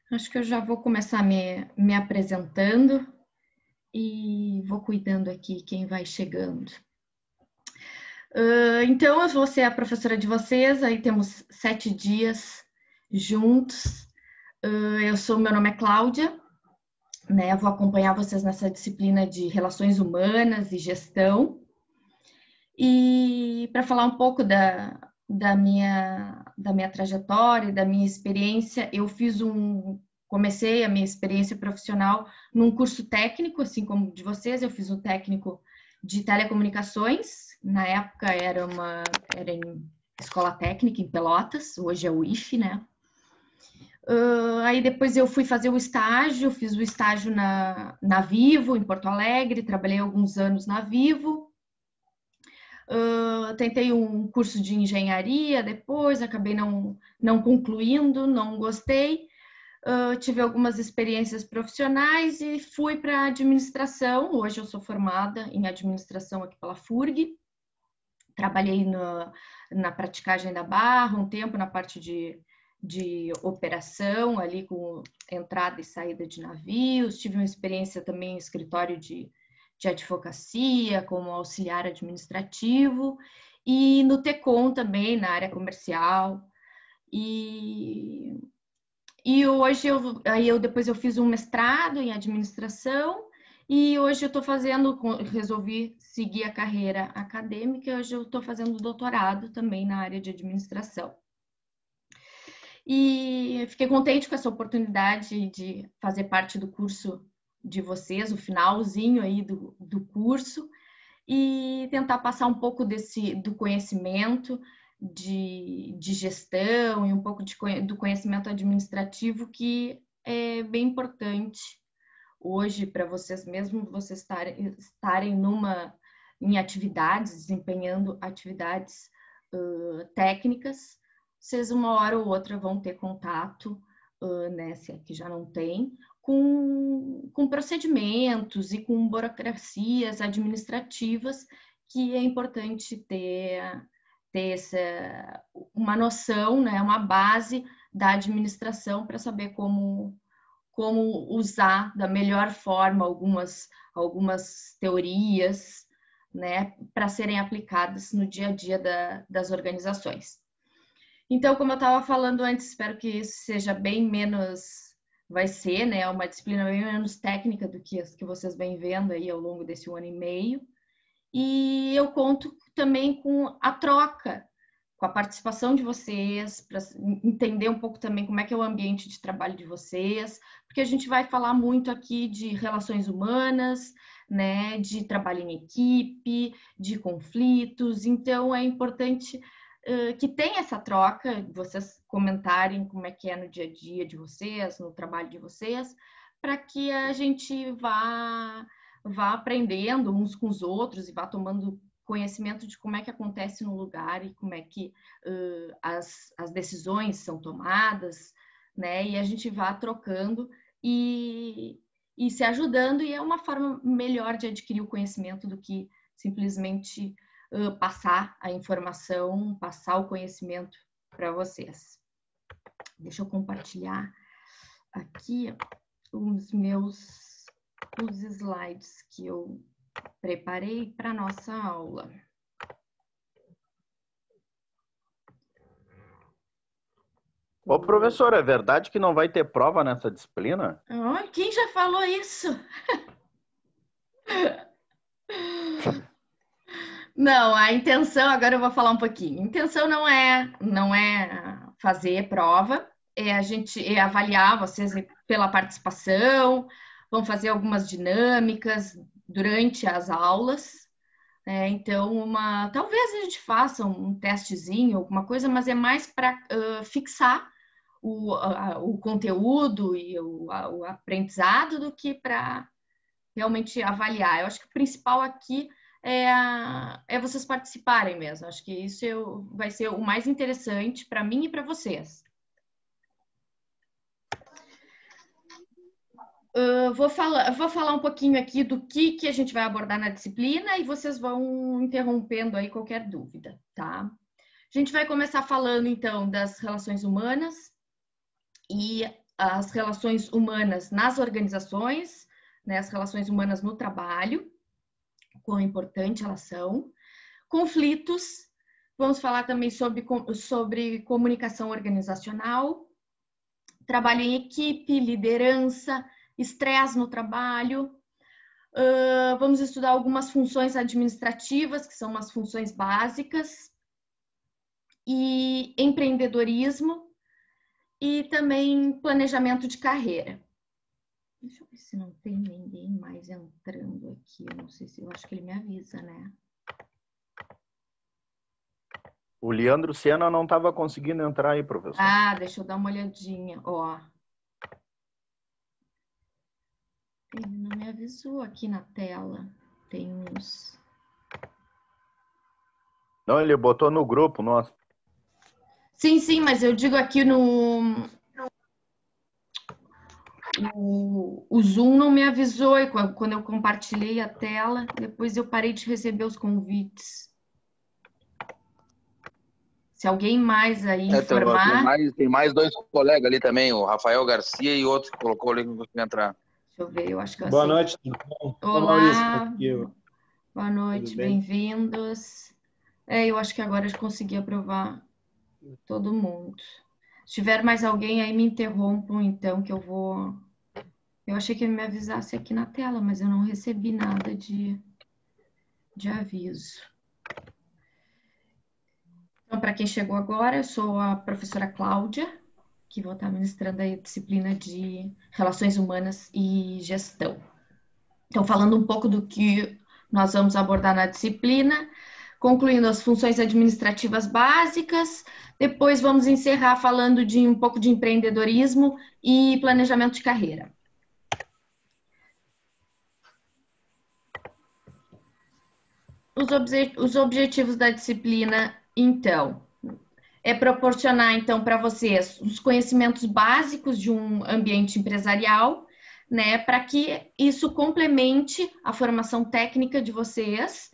Acho que eu já vou começar me apresentando e vou cuidando aqui quem vai chegando. Então, eu vou ser a professora de vocês, aí temos 7 dias juntos. Meu nome é Cláudia, né? Eu vou acompanhar vocês nessa disciplina de Relações Humanas e Gestão. E para falar um pouco da minha trajetória, da minha experiência, comecei a minha experiência profissional num curso técnico, assim como de vocês, eu fiz um técnico de telecomunicações, na época era em escola técnica em Pelotas, hoje é o IFE, né? Aí depois eu fui fazer o estágio, fiz o estágio na Vivo, em Porto Alegre, trabalhei alguns anos na Vivo. Tentei um curso de engenharia depois, acabei não concluindo, não gostei. Tive algumas experiências profissionais e fui para administração. Hoje eu sou formada em administração aqui pela FURG. Trabalhei na praticagem da barra um tempo na parte de operação, ali com entrada e saída de navios. Tive uma experiência também em escritório de advocacia, como auxiliar administrativo, e no TECOM também, na área comercial. E hoje depois eu fiz um mestrado em administração e hoje eu estou resolvi seguir a carreira acadêmica, e hoje eu estou fazendo doutorado também na área de administração. E fiquei contente com essa oportunidade de fazer parte do curso de vocês, o finalzinho aí do curso, e tentar passar um pouco do conhecimento de gestão e um pouco do conhecimento administrativo, que é bem importante hoje para vocês, mesmo vocês estarem em atividades, desempenhando atividades técnicas, vocês uma hora ou outra vão ter contato, né, se é que já não tem, com procedimentos e com burocracias administrativas, que é importante ter uma noção, né, uma base da administração para saber como usar da melhor forma algumas teorias, né, para serem aplicadas no dia a dia das organizações. Então, como eu estava falando antes, espero que isso seja bem menos, vai ser, né, uma disciplina bem menos técnica do que as que vocês vêm vendo aí ao longo desse 1 ano e meio. E eu conto também com a troca, com a participação de vocês, para entender um pouco também como é que é o ambiente de trabalho de vocês, porque a gente vai falar muito aqui de relações humanas, né, de trabalho em equipe, de conflitos, então é importante que tenha essa troca, vocês comentarem como é que é no dia a dia de vocês, no trabalho de vocês, para que a gente vá aprendendo uns com os outros e vá tomando conhecimento de como é que acontece no lugar e como é que as decisões são tomadas, né? E a gente vá trocando e se ajudando, e é uma forma melhor de adquirir o conhecimento do que simplesmente passar a informação, passar o conhecimento para vocês. Deixa eu compartilhar aqui os slides que eu preparei para nossa aula. Ô, professor, é verdade que não vai ter prova nessa disciplina? Oh, quem já falou isso? Não, a intenção, agora eu vou falar um pouquinho. A intenção não é fazer prova, é avaliar vocês pela participação, vão fazer algumas dinâmicas durante as aulas. Então, talvez a gente faça um testezinho, alguma coisa, mas é mais para fixar o conteúdo e o aprendizado do que para realmente avaliar. Eu acho que o principal aqui é vocês participarem mesmo. Acho que isso vai ser o mais interessante para mim e para vocês. Vou falar um pouquinho aqui do que a gente vai abordar na disciplina e vocês vão interrompendo aí qualquer dúvida, tá? A gente vai começar falando, então, das relações humanas e as relações humanas nas organizações, né, as relações humanas no trabalho, quão importante elas são. Conflitos, vamos falar também sobre comunicação organizacional, trabalho em equipe, liderança, estresse no trabalho. Vamos estudar algumas funções administrativas, que são umas funções básicas, e empreendedorismo, e também planejamento de carreira. Deixa eu ver se não tem ninguém mais entrando aqui. Eu não sei se eu acho que ele me avisa, né? O Leandro Sena não estava conseguindo entrar aí, professor. Ah, deixa eu dar uma olhadinha. Ó. Ele não me avisou aqui na tela. Tem uns... Não, ele botou no grupo, nossa. Sim, sim, mas eu digo aqui no... O Zoom não me avisou e quando eu compartilhei a tela, depois eu parei de receber os convites. Se alguém mais aí informar... Tem mais dois colegas ali também, o Rafael Garcia e outro que colocou ali que não conseguiu entrar. Deixa eu ver, eu acho que eu Boa aceito. noite. Olá, Maurício. boa noite, bem-vindos. Eu acho que agora eu consegui aprovar todo mundo. Se tiver mais alguém aí, me interrompam, então, que eu vou... Eu achei que ele me avisasse aqui na tela, mas eu não recebi nada de aviso. Então, para quem chegou agora, eu sou a professora Cláudia, que vou estar ministrando a disciplina de Relações Humanas e Gestão. Então, falando um pouco do que nós vamos abordar na disciplina, concluindo as funções administrativas básicas, depois vamos encerrar falando de um pouco de empreendedorismo e planejamento de carreira. Os objetivos da disciplina, então, é proporcionar, então, para vocês os conhecimentos básicos de um ambiente empresarial, né, para que isso complemente a formação técnica de vocês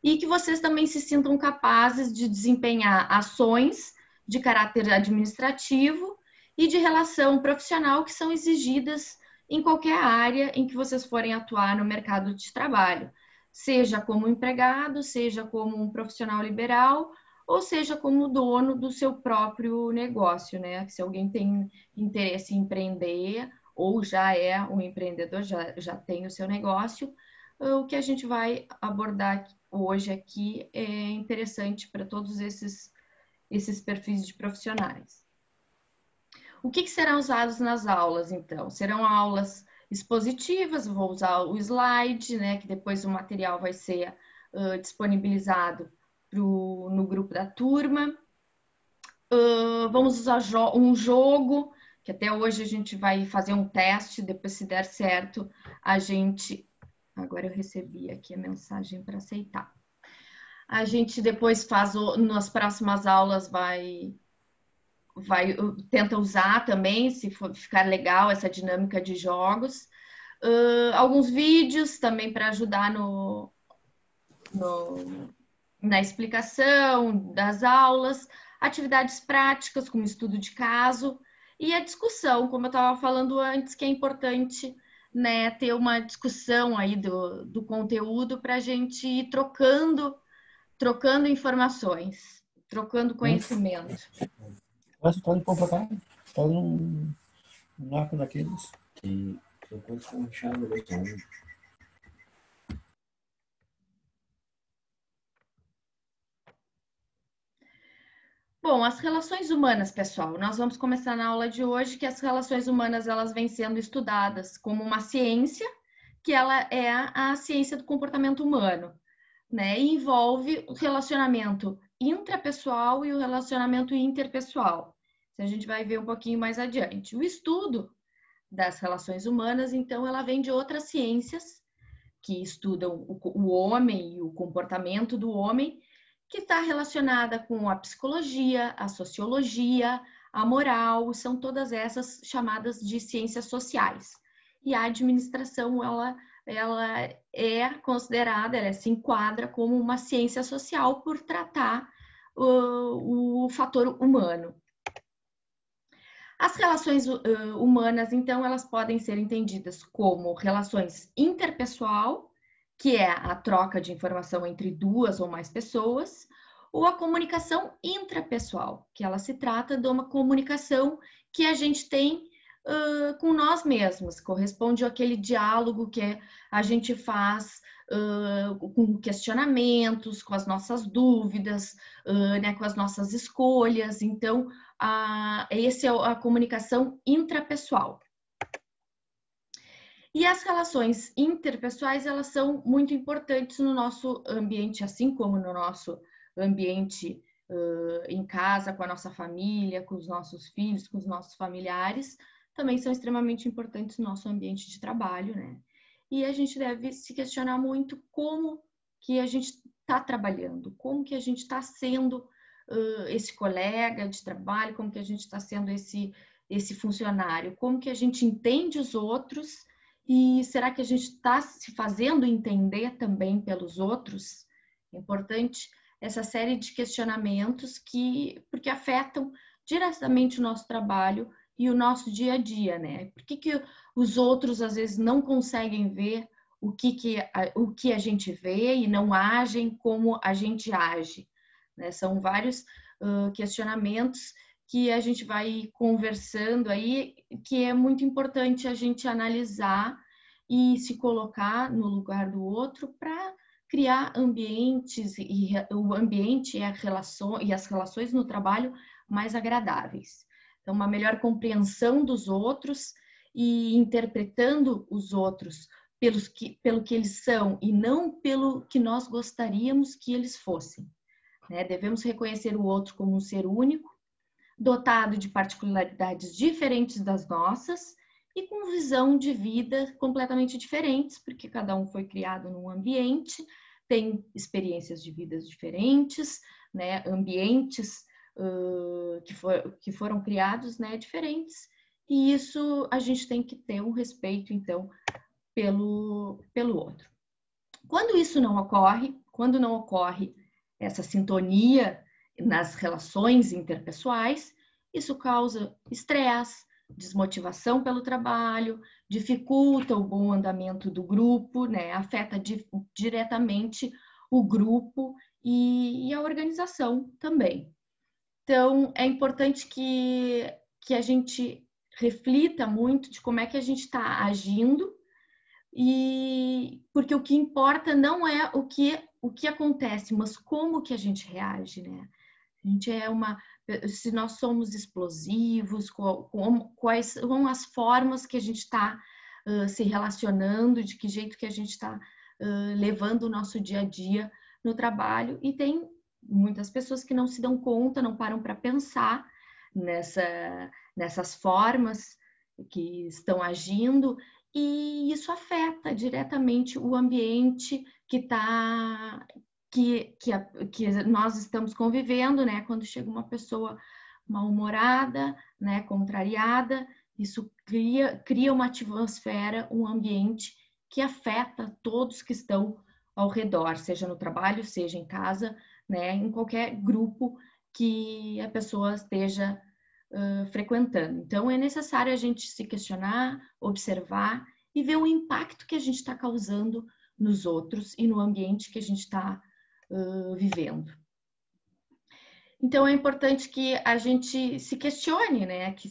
e que vocês também se sintam capazes de desempenhar ações de caráter administrativo e de relação profissional que são exigidas em qualquer área em que vocês forem atuar no mercado de trabalho, seja como empregado, seja como um profissional liberal, ou seja como dono do seu próprio negócio, né? Se alguém tem interesse em empreender ou já é um empreendedor, já tem o seu negócio, o que a gente vai abordar hoje aqui é interessante para todos esses perfis de profissionais. O que serão usados nas aulas, então? Serão aulas expositivas, vou usar o slide, né, que depois o material vai ser disponibilizado no grupo da turma. Vamos usar um jogo, que até hoje a gente vai fazer um teste, depois se der certo, a gente... Agora eu recebi aqui a mensagem para aceitar. A gente depois faz, nas próximas aulas, tenta usar também, se for ficar legal essa dinâmica de jogos. Alguns vídeos também para ajudar na explicação das aulas, atividades práticas, como estudo de caso, e a discussão, como eu estava falando antes, que é importante, né, ter uma discussão aí do conteúdo para a gente ir trocando informações, trocando conhecimento. Mas pode pôr pra cá, pode um arco daqueles. E depois com a chave do botão. Bom, as relações humanas, pessoal, nós vamos começar na aula de hoje que as relações humanas elas vêm sendo estudadas como uma ciência, que ela é a ciência do comportamento humano, né? E envolve o relacionamento intrapessoal e o relacionamento interpessoal. Isso a gente vai ver um pouquinho mais adiante. O estudo das relações humanas, então, ela vem de outras ciências que estudam o homem e o comportamento do homem, que está relacionada com a psicologia, a sociologia, a moral, são todas essas chamadas de ciências sociais. E a administração, ela é considerada, ela se enquadra como uma ciência social por tratar o fator humano. As relações humanas, então, elas podem ser entendidas como relações interpessoal, que é a troca de informação entre duas ou mais pessoas, ou a comunicação intrapessoal, que ela se trata de uma comunicação que a gente tem com nós mesmos, corresponde àquele diálogo que a gente faz com questionamentos, com as nossas dúvidas, né, com as nossas escolhas. Então, essa é a comunicação intrapessoal. E as relações interpessoais, elas são muito importantes no nosso ambiente, assim como no nosso ambiente em casa, com a nossa família, com os nossos filhos, com os nossos familiares, também são extremamente importantes no nosso ambiente de trabalho, né? E a gente deve se questionar muito como que a gente está trabalhando, como que a gente está sendo esse colega de trabalho, como que a gente está sendo esse funcionário, como que a gente entende os outros e será que a gente está se fazendo entender também pelos outros? É importante essa série de questionamentos porque afetam diretamente o nosso trabalho e o nosso dia a dia, né? Por que os outros às vezes não conseguem ver o que a gente vê e não agem como a gente age, né? São vários questionamentos que a gente vai conversando aí, que é muito importante a gente analisar e se colocar no lugar do outro para criar ambientes e o ambiente e as relações no trabalho mais agradáveis. Então, uma melhor compreensão dos outros e interpretando os outros pelo que eles são e não pelo que nós gostaríamos que eles fossem, né? Devemos reconhecer o outro como um ser único, dotado de particularidades diferentes das nossas e com visão de vida completamente diferentes, porque cada um foi criado num ambiente, tem experiências de vidas diferentes, né? Ambientes que foram criados, né, diferentes, e isso a gente tem que ter um respeito, então, pelo outro. Quando isso não ocorre, quando não ocorre essa sintonia nas relações interpessoais, isso causa estresse, desmotivação pelo trabalho, dificulta o bom andamento do grupo, né? Afeta diretamente o grupo e a organização também. Então, é importante que a gente reflita muito de como é que a gente está agindo, porque o que importa não é o que acontece, mas como que a gente reage, né? A gente se nós somos explosivos, quais são as formas que a gente está se relacionando, de que jeito que a gente está levando o nosso dia a dia no trabalho, e tem muitas pessoas que não se dão conta, não param para pensar nessas formas que estão agindo, e isso afeta diretamente o ambiente que nós estamos convivendo, né? Quando chega uma pessoa mal-humorada, né, contrariada, isso cria uma atmosfera, um ambiente que afeta todos que estão ao redor, seja no trabalho, seja em casa, né, em qualquer grupo que a pessoa esteja frequentando. Então, é necessário a gente se questionar, observar e ver o impacto que a gente está causando nos outros e no ambiente que a gente está vivendo. Então, é importante que a gente se questione, né? Que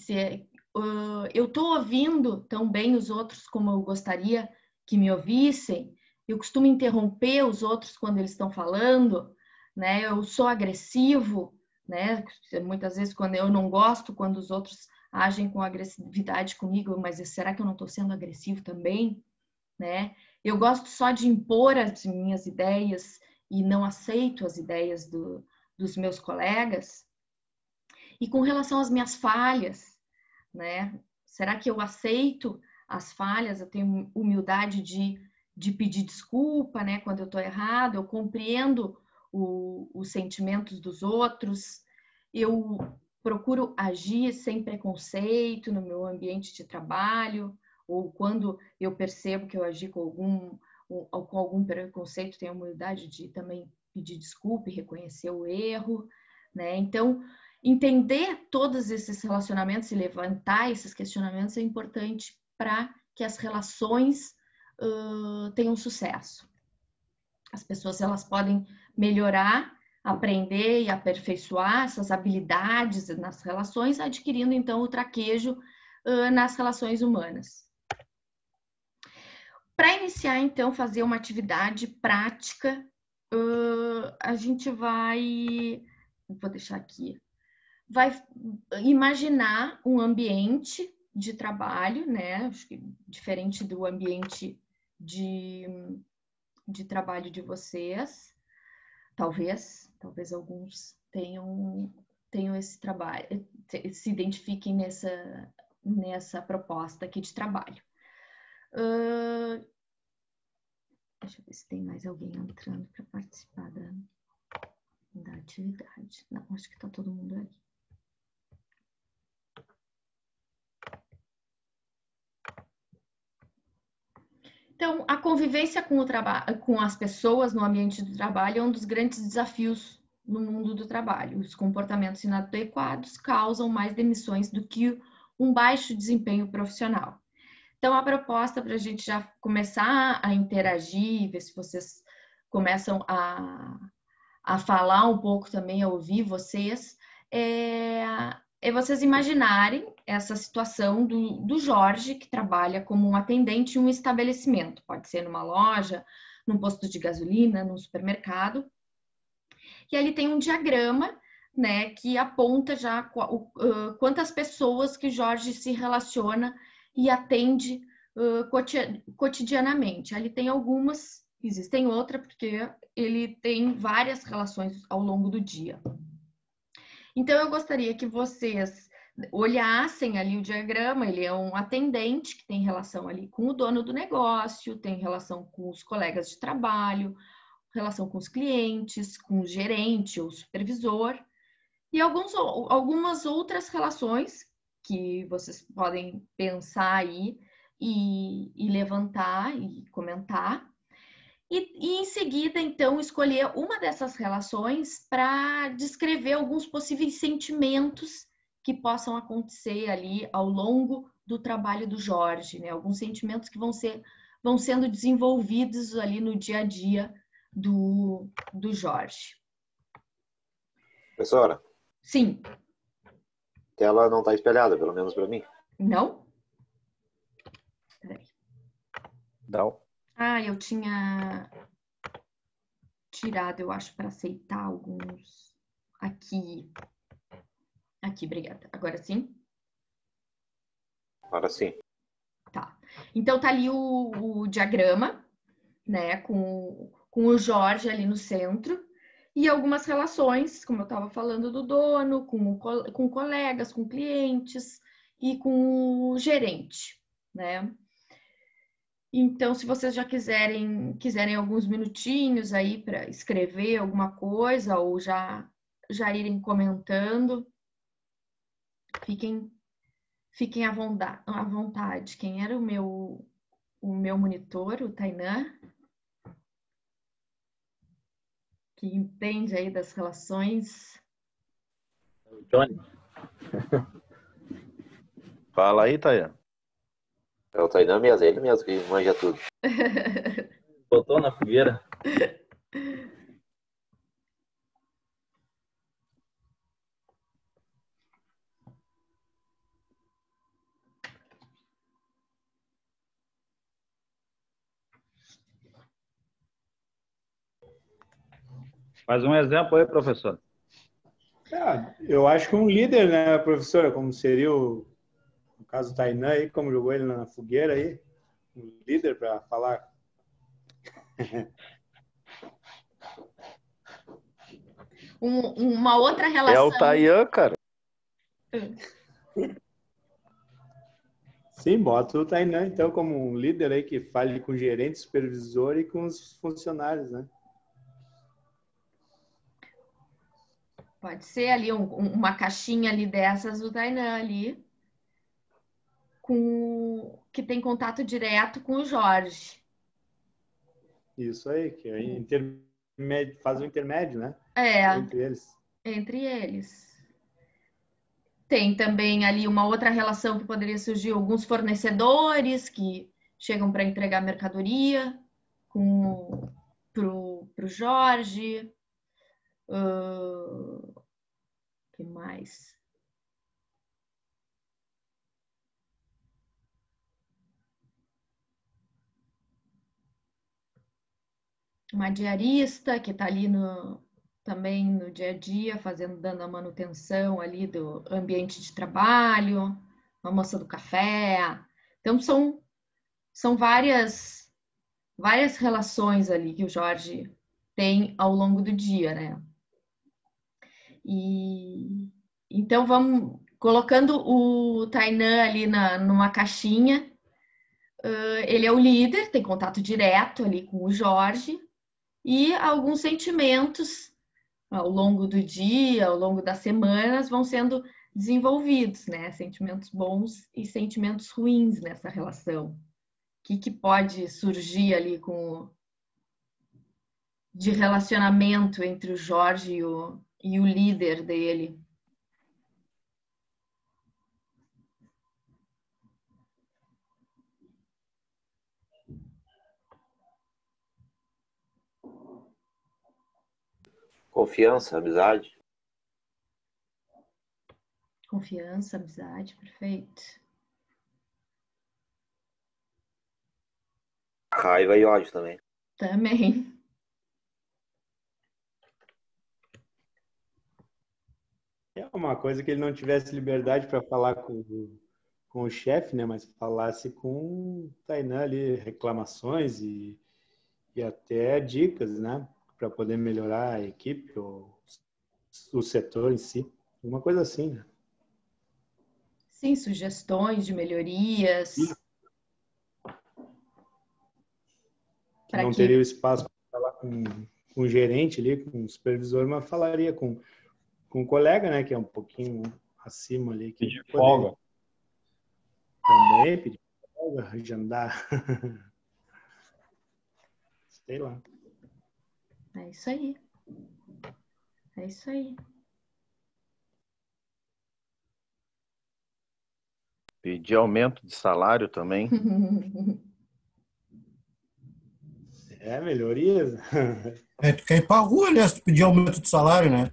eu estou ouvindo tão bem os outros como eu gostaria que me ouvissem. Eu costumo interromper os outros quando eles estão falando, né? Eu sou agressivo, né? Muitas vezes quando eu não gosto quando os outros agem com agressividade comigo, mas será que eu não estou sendo agressivo também, né? Eu gosto só de impor as minhas ideias e não aceito as ideias dos meus colegas. E com relação às minhas falhas, né? Será que eu aceito as falhas? Eu tenho humildade de pedir desculpa, né? Quando eu estou errado, eu compreendo os sentimentos dos outros, eu procuro agir sem preconceito no meu ambiente de trabalho, ou quando eu percebo que eu agi com algum preconceito, tenho a humildade de também pedir desculpa e reconhecer o erro, né? Então, entender todos esses relacionamentos e levantar esses questionamentos é importante para que as relações tenham sucesso. As pessoas elas podem melhorar, aprender e aperfeiçoar essas habilidades nas relações, adquirindo então o traquejo nas relações humanas. Para iniciar então fazer uma atividade prática, a gente vou deixar aqui, vai imaginar um ambiente de trabalho, né? Acho que diferente do ambiente de trabalho de vocês, talvez alguns tenham esse trabalho, se identifiquem nessa proposta aqui de trabalho. Deixa eu ver se tem mais alguém entrando para participar da atividade. Não, acho que está todo mundo aí. Então, a convivência com as pessoas no ambiente do trabalho é um dos grandes desafios no mundo do trabalho. Os comportamentos inadequados causam mais demissões do que um baixo desempenho profissional. Então, a proposta para a gente já começar a interagir, ver se vocês começam a falar um pouco também, a ouvir vocês, é vocês imaginarem essa situação do Jorge, que trabalha como um atendente em um estabelecimento. Pode ser numa loja, num posto de gasolina, num supermercado. E ali tem um diagrama, né, que aponta já quantas pessoas que o Jorge se relaciona e atende cotidianamente. Ali tem algumas, existem outras, porque ele tem várias relações ao longo do dia. Então, eu gostaria que vocês olhassem ali o diagrama. Ele é um atendente que tem relação ali com o dono do negócio, tem relação com os colegas de trabalho, relação com os clientes, com o gerente ou supervisor, e algumas outras relações que vocês podem pensar aí e levantar e comentar. E em seguida, então, escolher uma dessas relações para descrever alguns possíveis sentimentos que possam acontecer ali ao longo do trabalho do Jorge, né? Alguns sentimentos que vão sendo desenvolvidos ali no dia a dia do Jorge. Professora? Sim. A tela não está espelhada, pelo menos para mim. Não? Peraí. Não. Ah, eu tinha tirado, eu acho, para aceitar alguns. Aqui, obrigada. Agora sim? Agora sim. Tá. Então, tá ali o diagrama, né, com o Jorge ali no centro, e algumas relações, como eu estava falando, do dono, com colegas, com clientes e com o gerente, né? Então, se vocês já quiserem alguns minutinhos aí para escrever alguma coisa ou já irem comentando, fiquem à vontade. Quem era o meu monitor, o Tainan, que entende aí das relações? Johnny. Fala aí, Tayan. É o Tainan mesmo, ele mesmo que manja tudo. Botou na fogueira. Faz um exemplo aí, professor. Eu acho que um líder, né, professora, como seria no caso do Tainan aí, como jogou ele na fogueira aí, um líder para falar. Uma outra relação. É o Tayan, cara. Sim, bota o Tainan, então, como um líder aí que fale com o gerente, supervisor e com os funcionários, né? Pode ser ali uma caixinha ali dessas do Tainan ali, que tem contato direto com o Jorge. Isso aí, que é faz o intermédio, né? É. Entre eles. Entre eles. Tem também ali uma outra relação que poderia surgir, alguns fornecedores que chegam para entregar mercadoria para o Jorge. Que mais? Uma diarista que está ali também no dia a dia, dando a manutenção ali do ambiente de trabalho, uma moça do café. Então, são várias relações ali que o Jorge tem ao longo do dia, né? E então vamos colocando o Tainan ali numa caixinha. Ele é o líder, tem contato direto ali com o Jorge e alguns sentimentos ao longo do dia, ao longo das semanas vão sendo desenvolvidos, né? Sentimentos bons e sentimentos ruins nessa relação. O que pode surgir ali de relacionamento entre o Jorge e o líder dele? Confiança, amizade. Confiança, amizade, perfeito. Raiva e ódio também. Também. É uma coisa que ele não tivesse liberdade para falar com o chefe, né? Mas falasse com o Tainan ali, reclamações e até dicas, né? Para poder melhorar a equipe ou o setor em si. Uma coisa assim, né? Sim, sugestões de melhorias. Não teria o espaço para falar com o gerente ali, com o supervisor, mas falaria com o colega, né? Que é um pouquinho acima ali. Que pedir folga. Também, pedir folga, agendar. Sei lá. É isso aí. É isso aí. Pedir aumento de salário também. Melhorias. Tu quer ir pra rua, né? Se tu pedir aumento de salário, né?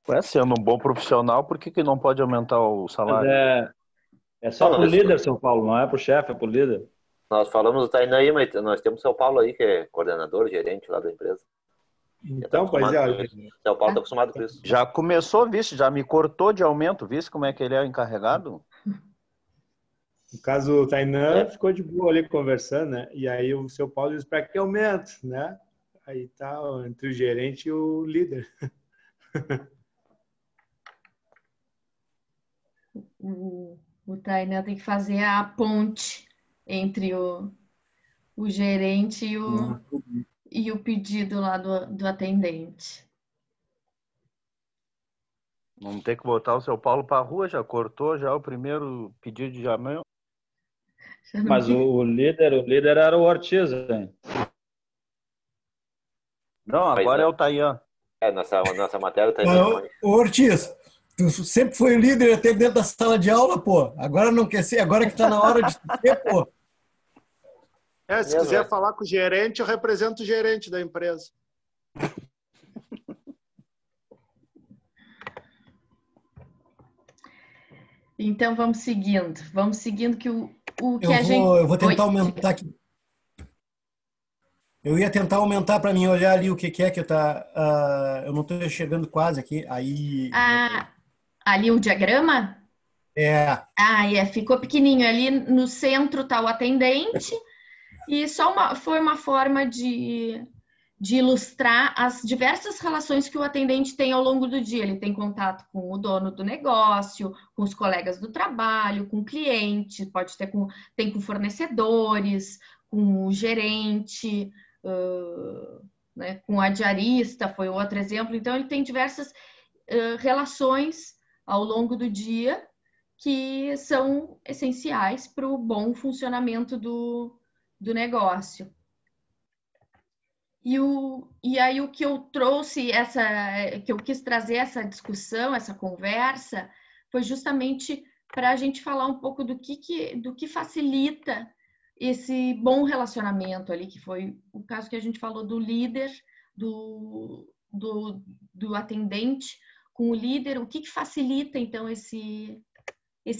Ué, sendo um bom profissional, por que não pode aumentar o salário? Mas é só pro líder, São Paulo, não é pro chefe, é pro líder. Nós falamos do Tainan aí, mas nós temos o São Paulo aí, que é coordenador, gerente lá da empresa. Então, pois é. São Paulo está acostumado com isso. Já começou, vice, já me cortou de aumento, vice como é que ele é encarregado? No caso, o Tainan ficou de boa ali conversando, né? E aí o seu Paulo disse, para que aumento, né? Aí tá entre o gerente e o líder. O Tainan tem que fazer a ponte entre o gerente e o pedido lá do atendente. Vamos ter que botar o seu Paulo para a rua, já cortou já o primeiro pedido de aumento. Mas o líder era o Ortiz, hein? Não, agora é o Tainan. Nossa matéria tá Ô, Ortiz, tu sempre foi o líder até dentro da sala de aula, pô. Agora não quer ser, agora que tá na hora de ser, pô. Se quiser falar com o gerente, eu represento o gerente da empresa. Então vamos seguindo que eu vou tentar aumentar aqui. Eu ia tentar aumentar para mim olhar ali o que é que eu não estou chegando quase aqui. Aí. Ali o diagrama? Ficou pequenininho. Ali no centro está o atendente e foi uma forma de ilustrar as diversas relações que o atendente tem ao longo do dia. Ele tem contato com o dono do negócio, com os colegas do trabalho, com o cliente, tem com fornecedores, com o gerente, né, com a diarista, foi outro exemplo. Então, ele tem diversas relações ao longo do dia que são essenciais para o bom funcionamento do negócio. E aí o que eu trouxe, que eu quis trazer essa discussão, essa conversa, foi justamente para a gente falar um pouco do que facilita esse bom relacionamento ali, que foi o caso que a gente falou do líder, do atendente com o líder, o que facilita, então, esse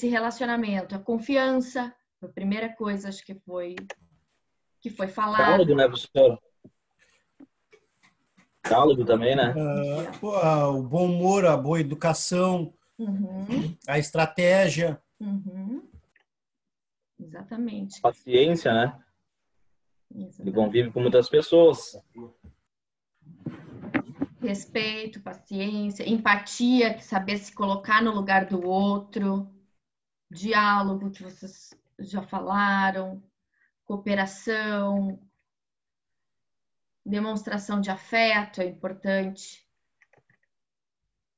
relacionamento? A confiança, a primeira coisa, acho que foi falada. Diálogo, né, professor? Diálogo também, né? O bom humor, a boa educação, a estratégia. Exatamente. Paciência, né? Exatamente. Ele convive com muitas pessoas. Respeito, paciência, empatia, saber se colocar no lugar do outro, diálogo, que vocês já falaram, cooperação, demonstração de afeto é importante.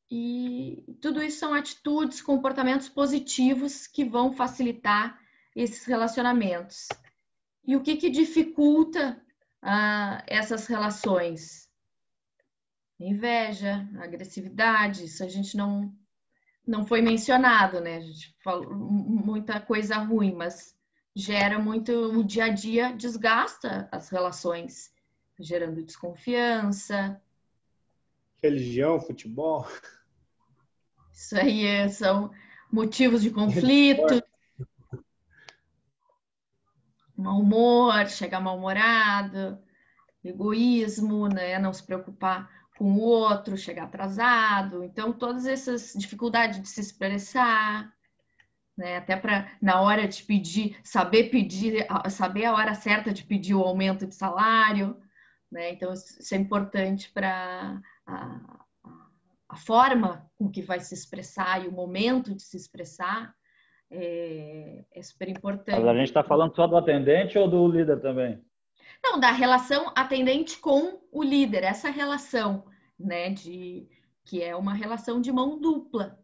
E tudo isso são atitudes, comportamentos positivos que vão facilitar esses relacionamentos. E o que dificulta essas relações? Inveja, agressividade, isso a gente não foi mencionado, né? A gente falou muita coisa ruim, mas gera muito, o dia a dia desgasta as relações, gerando desconfiança. Religião, futebol. Isso aí são motivos de conflito. Mau humor, chegar mal-humorado, egoísmo, né? Não se preocupar com o outro, chegar atrasado. Então, todas essas dificuldades de se expressar, né? Até para, na hora de pedir, saber a hora certa de pedir o aumento de salário, né? Então, isso é importante para a forma com que vai se expressar e o momento de se expressar é super importante. Mas a gente está falando só do atendente ou do líder também? Não, da relação atendente com o líder, essa relação, né, que é uma relação de mão dupla,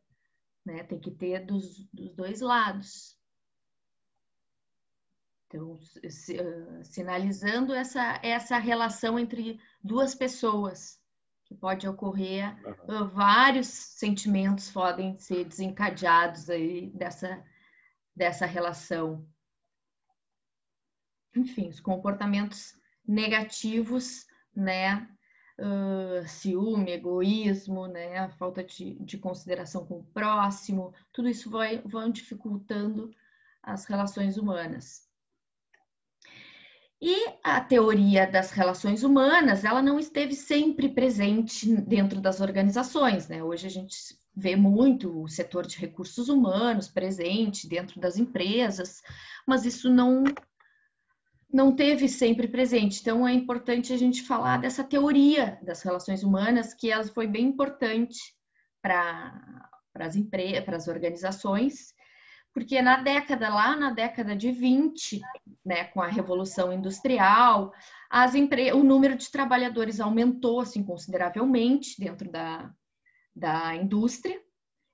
né, tem que ter dos dois lados. Então, sinalizando essa relação entre duas pessoas, que pode ocorrer, vários sentimentos podem ser desencadeados aí dessa relação. Enfim, os comportamentos negativos, né? Ciúme, egoísmo, né? A falta de consideração com o próximo, tudo isso vão dificultando as relações humanas. E a teoria das relações humanas, ela não esteve sempre presente dentro das organizações, né? Hoje a gente vê muito o setor de recursos humanos presente dentro das empresas, mas isso não teve sempre presente. Então, é importante a gente falar dessa teoria das relações humanas, que ela foi bem importante para as empresas, para as organizações, porque lá na década de 20, né, com a Revolução Industrial, o número de trabalhadores aumentou assim, consideravelmente dentro da indústria,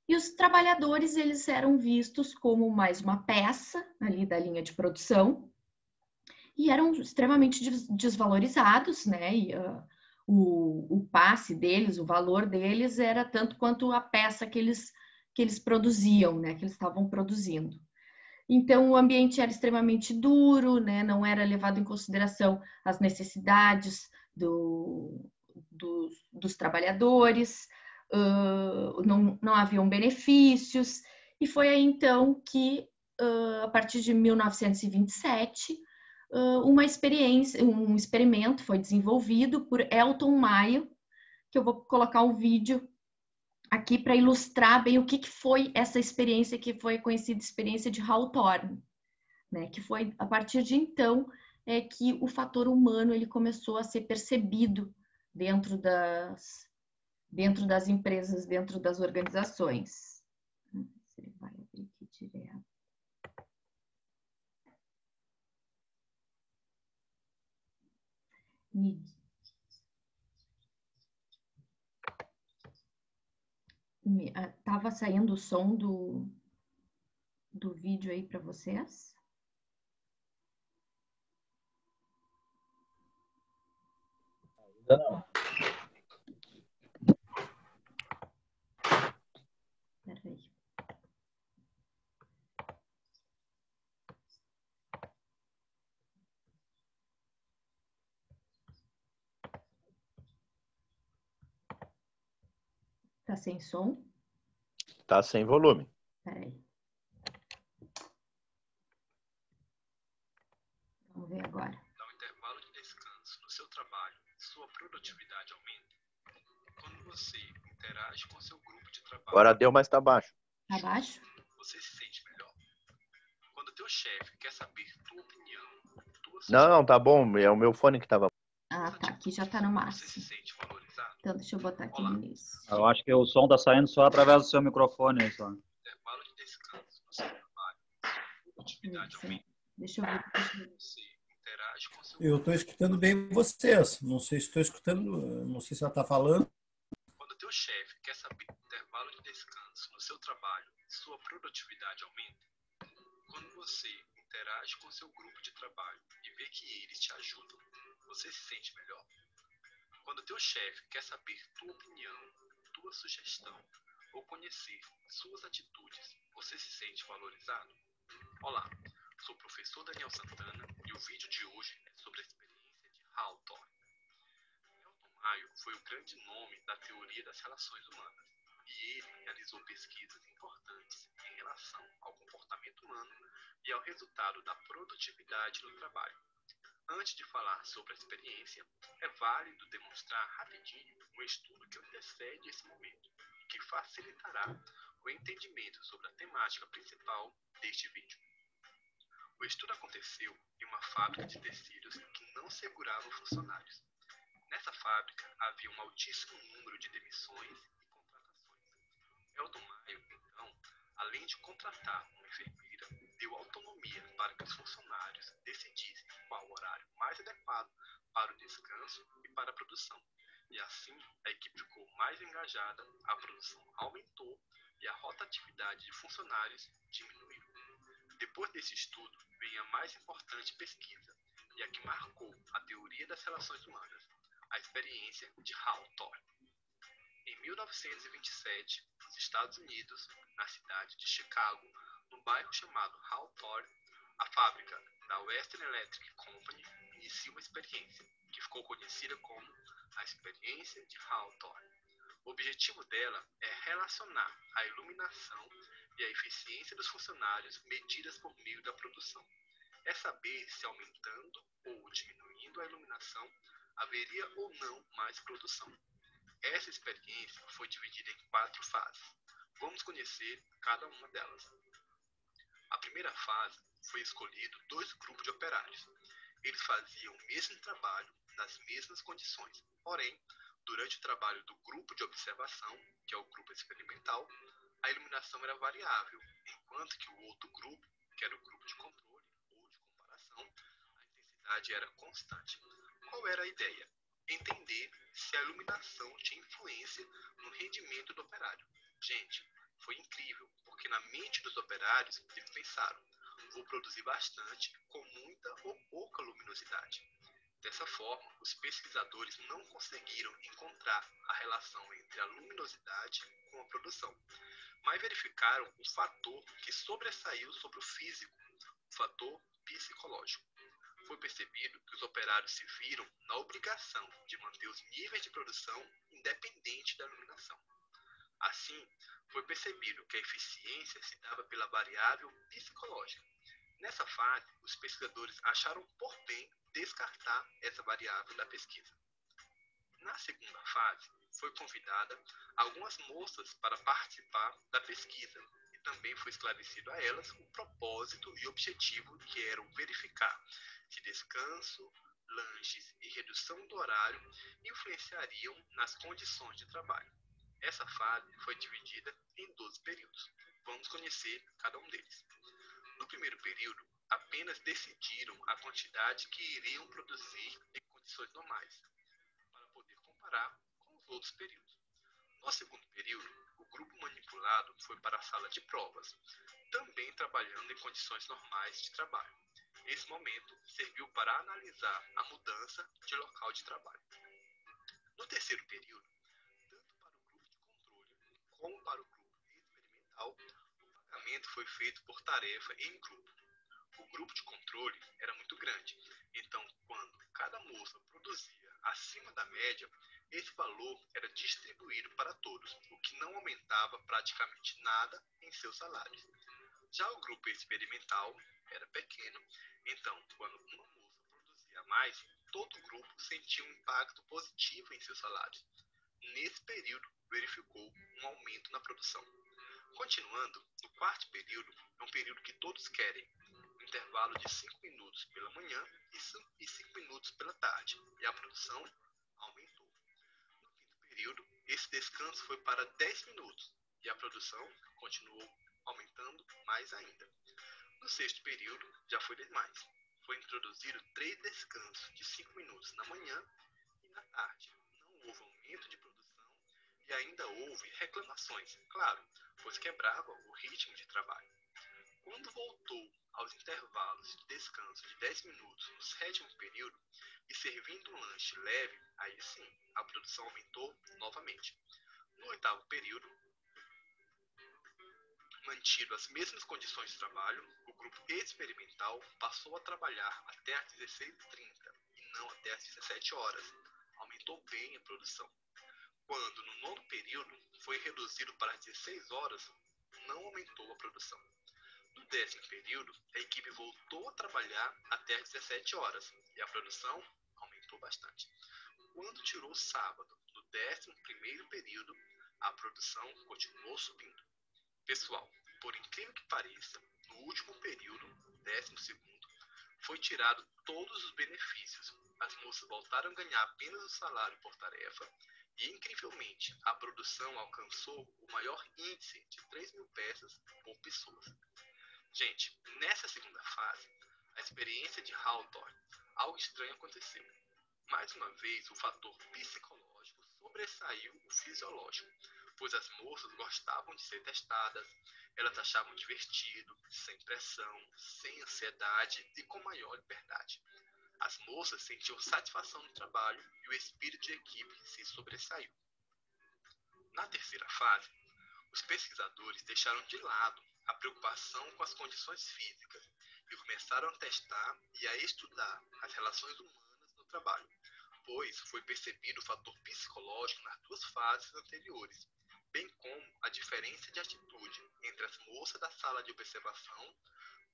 e os trabalhadores eles eram vistos como mais uma peça ali da linha de produção, e eram extremamente desvalorizados, né? E o passe deles, o valor deles era tanto quanto a peça que eles produziam, né? Que eles estavam produzindo. Então, o ambiente era extremamente duro, né? Não era levado em consideração as necessidades dos trabalhadores, não haviam benefícios, e foi aí então que, a partir de 1927, um experimento foi desenvolvido por Elton Mayo, que eu vou colocar um vídeo aqui para ilustrar bem o que foi essa experiência, que foi a conhecida experiência de Hawthorne, né? Que foi a partir de então que o fator humano ele começou a ser percebido dentro das empresas, dentro das organizações. Ele vai abrir aqui direto. Tava saindo o som do vídeo aí para vocês? Ainda não. Peraí. Tá sem som? Tá sem volume. Peraí. Vamos ver agora. Dá um intervalo de descanso no seu trabalho, sua produtividade aumenta. Quando você interage com seu grupo de trabalho... Agora deu, mas tá baixo. Tá baixo? Você se sente melhor. Quando teu chefe quer saber tua opinião, tua Não, tá bom. É o meu fone que tava. Ah, tá. Aqui já tá no você se máximo. sente valorizado. Então, deixa eu botar aqui no início. Eu acho que o som tá saindo só através do seu microfone aí, só. Intervalo de descanso no seu trabalho, sua produtividade aumenta. Deixa eu ver. Você interage com seu Eu estou escutando bem vocês. Não sei se estou escutando, não sei se ela está falando. Quando teu chefe quer saber intervalo de descanso no seu trabalho, sua produtividade aumenta. Quando você interage com seu grupo de trabalho e vê que eles te ajudam, você se sente melhor. Quando teu chefe quer saber tua opinião, tua sugestão ou conhecer suas atitudes, você se sente valorizado. Olá, sou o professor Daniel Santana e o vídeo de hoje é sobre a experiência de Hawthorne. Elton Mayo foi o grande nome da teoria das relações humanas e ele realizou pesquisas importantes em relação ao comportamento humano e ao resultado da produtividade no trabalho. Antes de falar sobre a experiência, é válido demonstrar rapidinho um estudo que antecede esse momento e que facilitará o entendimento sobre a temática principal deste vídeo. O estudo aconteceu em uma fábrica de tecidos que não segurava funcionários. Nessa fábrica havia um altíssimo número de demissões e contratações. Elton Mayo, então, além de contratar uma enfermeira, deu autonomia para que os funcionários decidissem qual o horário mais adequado para o descanso e para a produção. E assim, a equipe ficou mais engajada, a produção aumentou e a rotatividade de funcionários diminuiu. Depois desse estudo, vem a mais importante pesquisa e a que marcou a teoria das relações humanas, a experiência de Hawthorne. Em 1927, nos Estados Unidos, na cidade de Chicago, no bairro chamado Hawthorne, a fábrica da Western Electric Company inicia uma experiência, que ficou conhecida como a experiência de Hawthorne. O objetivo dela é relacionar a iluminação e a eficiência dos funcionários medidas por meio da produção. É saber se aumentando ou diminuindo a iluminação haveria ou não mais produção. Essa experiência foi dividida em 4 fases. Vamos conhecer cada uma delas. A primeira fase foi escolhido 2 grupos de operários. Eles faziam o mesmo trabalho nas mesmas condições. Porém, durante o trabalho do grupo de observação, que é o grupo experimental, a iluminação era variável, enquanto que o outro grupo, que era o grupo de controle ou de comparação, a intensidade era constante. Qual era a ideia? Entender se a iluminação tinha influência no rendimento do operário. Gente, foi incrível, porque na mente dos operários eles pensaram: vou produzir bastante com muita ou pouca luminosidade. Dessa forma, os pesquisadores não conseguiram encontrar a relação entre a luminosidade com a produção, mas verificaram um fator que sobressaiu sobre o físico, o fator psicológico. Foi percebido que os operários se viram na obrigação de manter os níveis de produção independente da iluminação. Assim, foi percebido que a eficiência se dava pela variável psicológica. Nessa fase, os pesquisadores acharam por bem descartar essa variável da pesquisa. Na segunda fase, foi convidada algumas moças para participar da pesquisa e também foi esclarecido a elas o propósito e objetivo, que eram verificar se descanso, lanches e redução do horário influenciariam nas condições de trabalho. Essa fase foi dividida em 12 períodos. Vamos conhecer cada um deles. No primeiro período, apenas decidiram a quantidade que iriam produzir em condições normais, para poder comparar com os outros períodos. No segundo período, o grupo manipulado foi para a sala de provas, também trabalhando em condições normais de trabalho. Esse momento serviu para analisar a mudança de local de trabalho. No terceiro período, tanto para o grupo de controle como para o grupo experimental, o pagamento foi feito por tarefa em grupo. O o grupo de controle era muito grande. Então, quando cada moça produzia acima da média, esse valor era distribuído para todos, o que não aumentava praticamente nada em seus salários. Já o grupo experimental era pequeno, então, quando uma moça produzia mais, todo o grupo sentia um impacto positivo em seus salários. Nesse período, verificou um aumento na produção. Continuando, no quarto período, é um período que todos querem, um intervalo de 5 minutos pela manhã e 5 minutos pela tarde, e a produção aumentou. No quinto período, esse descanso foi para 10 minutos, e a produção continuou aumentando mais ainda. No sexto período, já foi demais. Foi introduzido 3 descansos de 5 minutos na manhã e na tarde. Não houve aumento de produção e ainda houve reclamações, claro, pois quebrava o ritmo de trabalho. Quando voltou aos intervalos de descanso de 10 minutos no sétimo período e servindo um lanche leve, aí sim, a produção aumentou novamente. No oitavo período, mantido as mesmas condições de trabalho, o grupo experimental passou a trabalhar até às 16h30 e não até às 17 horas. Aumentou bem a produção. Quando no nono período foi reduzido para as 16 horas, não aumentou a produção. No décimo período, a equipe voltou a trabalhar até às 17 horas e a produção aumentou bastante. Quando tirou o sábado, no 11º período, a produção continuou subindo. Pessoal, por incrível que pareça, no último período, 12º, foi tirado todos os benefícios. As moças voltaram a ganhar apenas o salário por tarefa e, incrivelmente, a produção alcançou o maior índice de 3.000 peças por pessoa. Gente, nessa segunda fase, a experiência de Hawthorne, algo estranho aconteceu. Mais uma vez, o fator psicológico sobressaiu o fisiológico, pois as moças gostavam de ser testadas, elas achavam divertido, sem pressão, sem ansiedade e com maior liberdade. As moças sentiam satisfação no trabalho e o espírito de equipe se sobressaiu. Na terceira fase, os pesquisadores deixaram de lado a preocupação com as condições físicas e começaram a testar e a estudar as relações humanas no trabalho, pois foi percebido o fator psicológico nas 2 fases anteriores, bem como a diferença de atitude entre as moças da sala de observação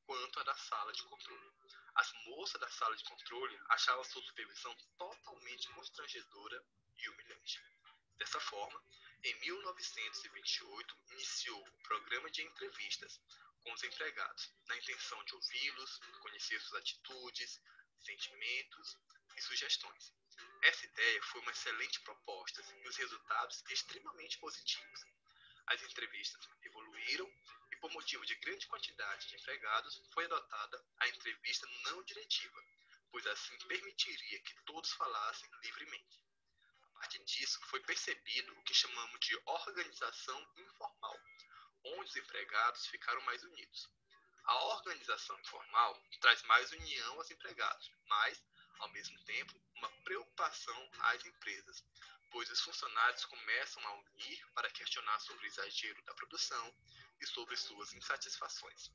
quanto a da sala de controle. As moças da sala de controle achavam sua supervisão totalmente constrangedora e humilhante. Dessa forma, em 1928, iniciou o programa de entrevistas com os empregados, na intenção de ouvi-los, conhecer suas atitudes, sentimentos e sugestões. Essa ideia foi uma excelente proposta e os resultados extremamente positivos. As entrevistas evoluíram e, por motivo de grande quantidade de empregados, foi adotada a entrevista não diretiva, pois assim permitiria que todos falassem livremente. A partir disso, foi percebido o que chamamos de organização informal, onde os empregados ficaram mais unidos. A organização informal traz mais união aos empregados, mas, ao mesmo tempo, uma preocupação às empresas, pois os funcionários começam a unir para questionar sobre o exagero da produção e sobre suas insatisfações.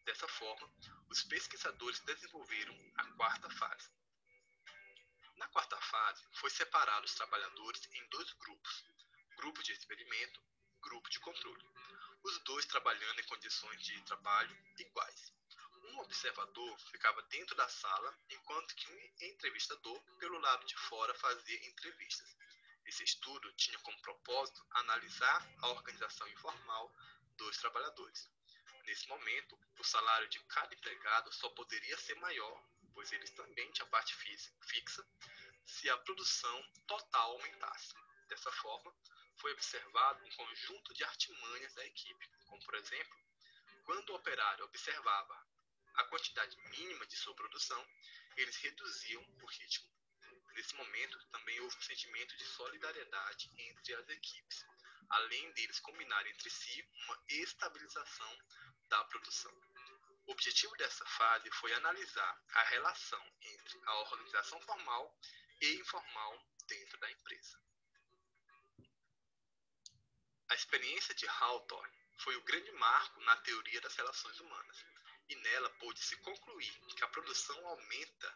Dessa forma, os pesquisadores desenvolveram a quarta fase. Na quarta fase, foi separado os trabalhadores em 2 grupos, grupo de experimento e grupo de controle, os 2 trabalhando em condições de trabalho iguais. Um observador ficava dentro da sala, enquanto que um entrevistador, pelo lado de fora, fazia entrevistas. Esse estudo tinha como propósito analisar a organização informal dos trabalhadores. Nesse momento, o salário de cada empregado só poderia ser maior, pois eles também tinham parte fixa, se a produção total aumentasse. Dessa forma, foi observado um conjunto de artimanhas da equipe, como, por exemplo, quando o operário observava a quantidade mínima de sua produção, eles reduziam o ritmo. Nesse momento, também houve um sentimento de solidariedade entre as equipes, além deles combinarem entre si uma estabilização da produção. O objetivo dessa fase foi analisar a relação entre a organização formal e informal dentro da empresa. A experiência de Hawthorne foi o grande marco na teoria das relações humanas, e nela pôde pôde-se concluir que a produção aumenta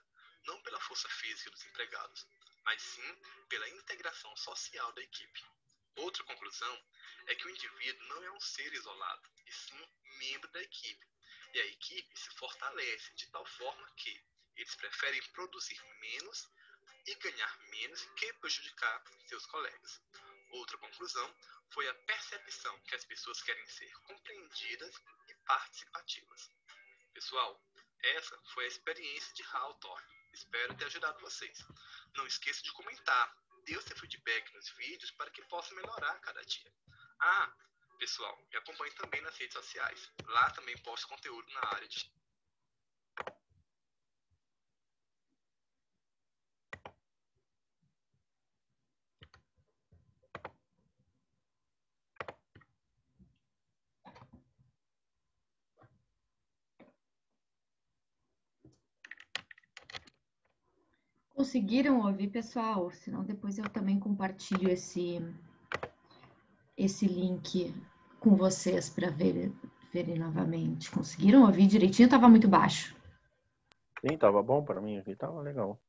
não pela força física dos empregados, mas sim pela integração social da equipe. Outra conclusão é que o indivíduo não é um ser isolado, e sim membro da equipe, e a equipe se fortalece de tal forma que eles preferem produzir menos e ganhar menos que prejudicar seus colegas. Outra conclusão foi a percepção que as pessoas querem ser compreendidas e participativas. Pessoal, essa foi a experiência de Hawthorne. Espero ter ajudado vocês. Não esqueça de comentar, dê o seu feedback nos vídeos para que possa melhorar a cada dia. Pessoal, me acompanhe também nas redes sociais. Lá também posto conteúdo na área de... Conseguiram ouvir, pessoal? Senão depois eu também compartilho esse link com vocês para verem novamente. Conseguiram ouvir direitinho? Estava muito baixo. Sim, tava bom para mim aqui, tava legal.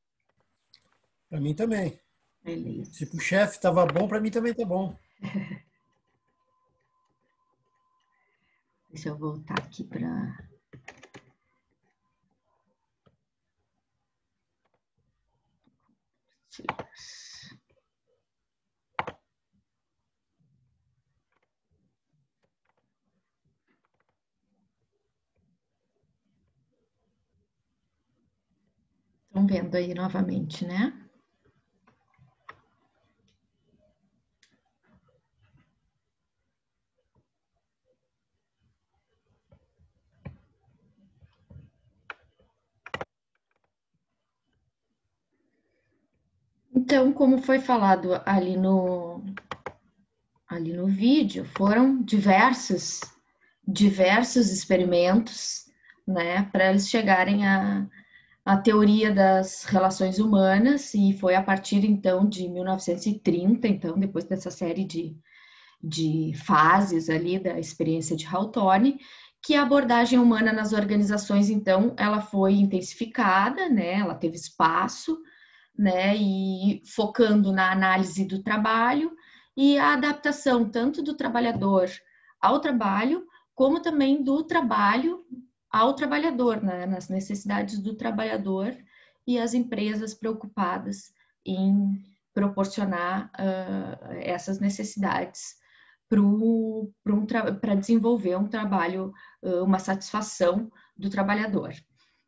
Para mim também. Beleza. Se pro chefe tava bom, para mim também tá bom. Deixa eu voltar aqui para... Estão vendo aí novamente, né? Então, como foi falado ali no vídeo, foram diversos experimentos, né, para eles chegarem à teoria das relações humanas, e foi a partir, então, de 1930, então, depois dessa série de fases ali da experiência de Hawthorne, que a abordagem humana nas organizações, então, ela foi intensificada, né, ela teve espaço, né, e focando na análise do trabalho e a adaptação tanto do trabalhador ao trabalho, como também do trabalho ao trabalhador, né, nas necessidades do trabalhador e as empresas preocupadas em proporcionar essas necessidades para desenvolver um trabalho, uma satisfação do trabalhador.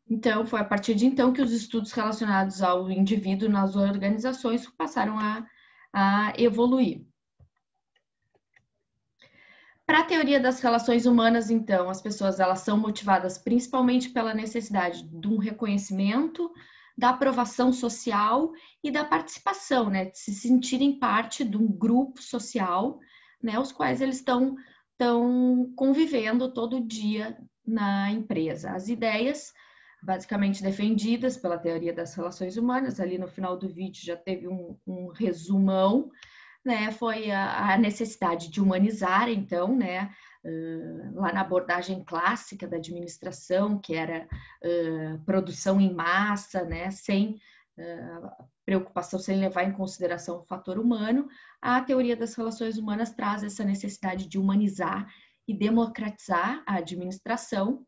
Então, foi a partir de então que os estudos relacionados ao indivíduo nas organizações passaram a evoluir. Para a teoria das relações humanas, então, as pessoas elas são motivadas principalmente pela necessidade de um reconhecimento, da aprovação social e da participação, né, de se sentirem parte de um grupo social, né, os quais eles estão convivendo todo dia na empresa. As ideias basicamente defendidas pela teoria das relações humanas, ali no final do vídeo já teve um resumão, né, foi a necessidade de humanizar, então, né, lá na abordagem clássica da administração, que era produção em massa, né, sem preocupação, sem levar em consideração o fator humano, a teoria das relações humanas traz essa necessidade de humanizar e democratizar a administração.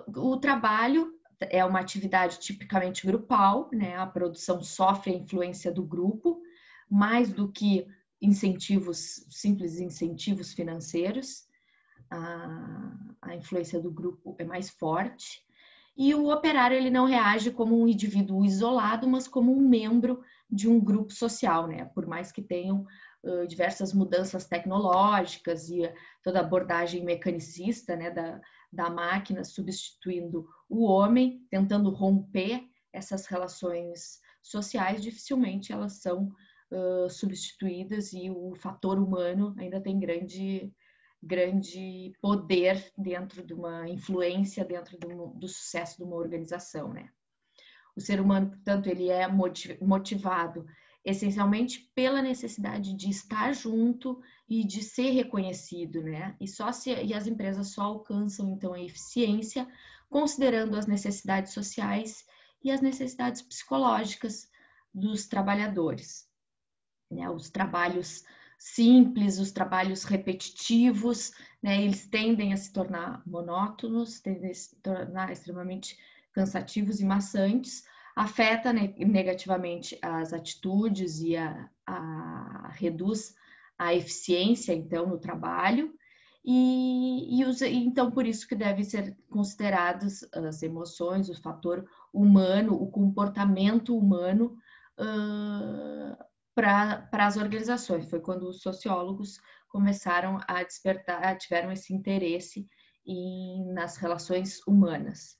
O trabalho é uma atividade tipicamente grupal, né? A produção sofre a influência do grupo, mais do que simples incentivos financeiros. A influência do grupo é mais forte. E o operário ele não reage como um indivíduo isolado, mas como um membro de um grupo social, né? Por mais que tenham diversas mudanças tecnológicas e toda a abordagem mecanicista, né, da máquina substituindo o homem, tentando romper essas relações sociais, dificilmente elas são substituídas, e o fator humano ainda tem grande poder dentro de uma influência, dentro do sucesso de uma organização, né? O ser humano, portanto, ele é motivado essencialmente pela necessidade de estar junto e de ser reconhecido, né? E as empresas só alcançam, então, a eficiência considerando as necessidades sociais e as necessidades psicológicas dos trabalhadores, né? Os trabalhos simples, os trabalhos repetitivos, né? Eles tendem a se tornar monótonos, tendem a se tornar extremamente cansativos e maçantes, afeta negativamente as atitudes e reduz a eficiência, então, no trabalho, então, por isso que devem ser consideradas as emoções, o fator humano, o comportamento humano para as organizações. Foi quando os sociólogos começaram a despertar, tiveram esse interesse nas relações humanas.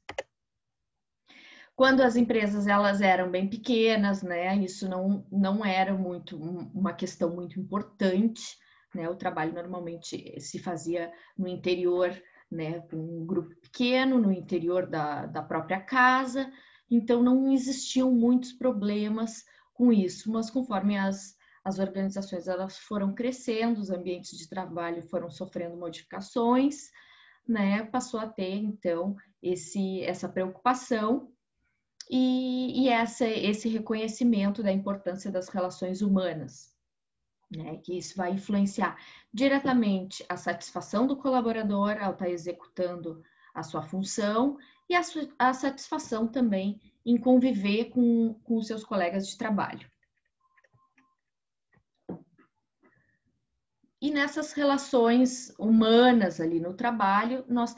Quando as empresas elas eram bem pequenas, né, isso não era uma questão muito importante, né, o trabalho normalmente se fazia no interior, né, com um grupo pequeno, no interior da própria casa, então não existiam muitos problemas com isso, mas conforme as organizações elas foram crescendo, os ambientes de trabalho foram sofrendo modificações, né, passou a ter então essa preocupação e esse reconhecimento da importância das relações humanas, né, que isso vai influenciar diretamente a satisfação do colaborador ao estar executando a sua função e a satisfação também em conviver com os seus colegas de trabalho. E nessas relações humanas ali no trabalho, nós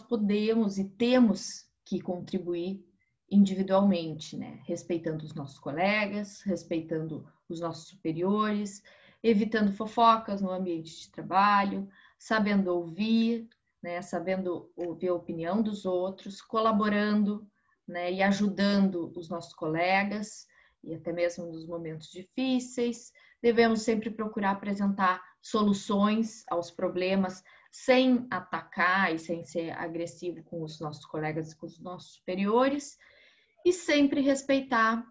podemos e temos que contribuir individualmente, né? Respeitando os nossos colegas, respeitando os nossos superiores, evitando fofocas no ambiente de trabalho, sabendo ouvir, né? Sabendo ouvir a opinião dos outros, colaborando, né? E ajudando os nossos colegas, e até mesmo nos momentos difíceis. Devemos sempre procurar apresentar soluções aos problemas sem atacar e sem ser agressivo com os nossos colegas e com os nossos superiores, e sempre respeitar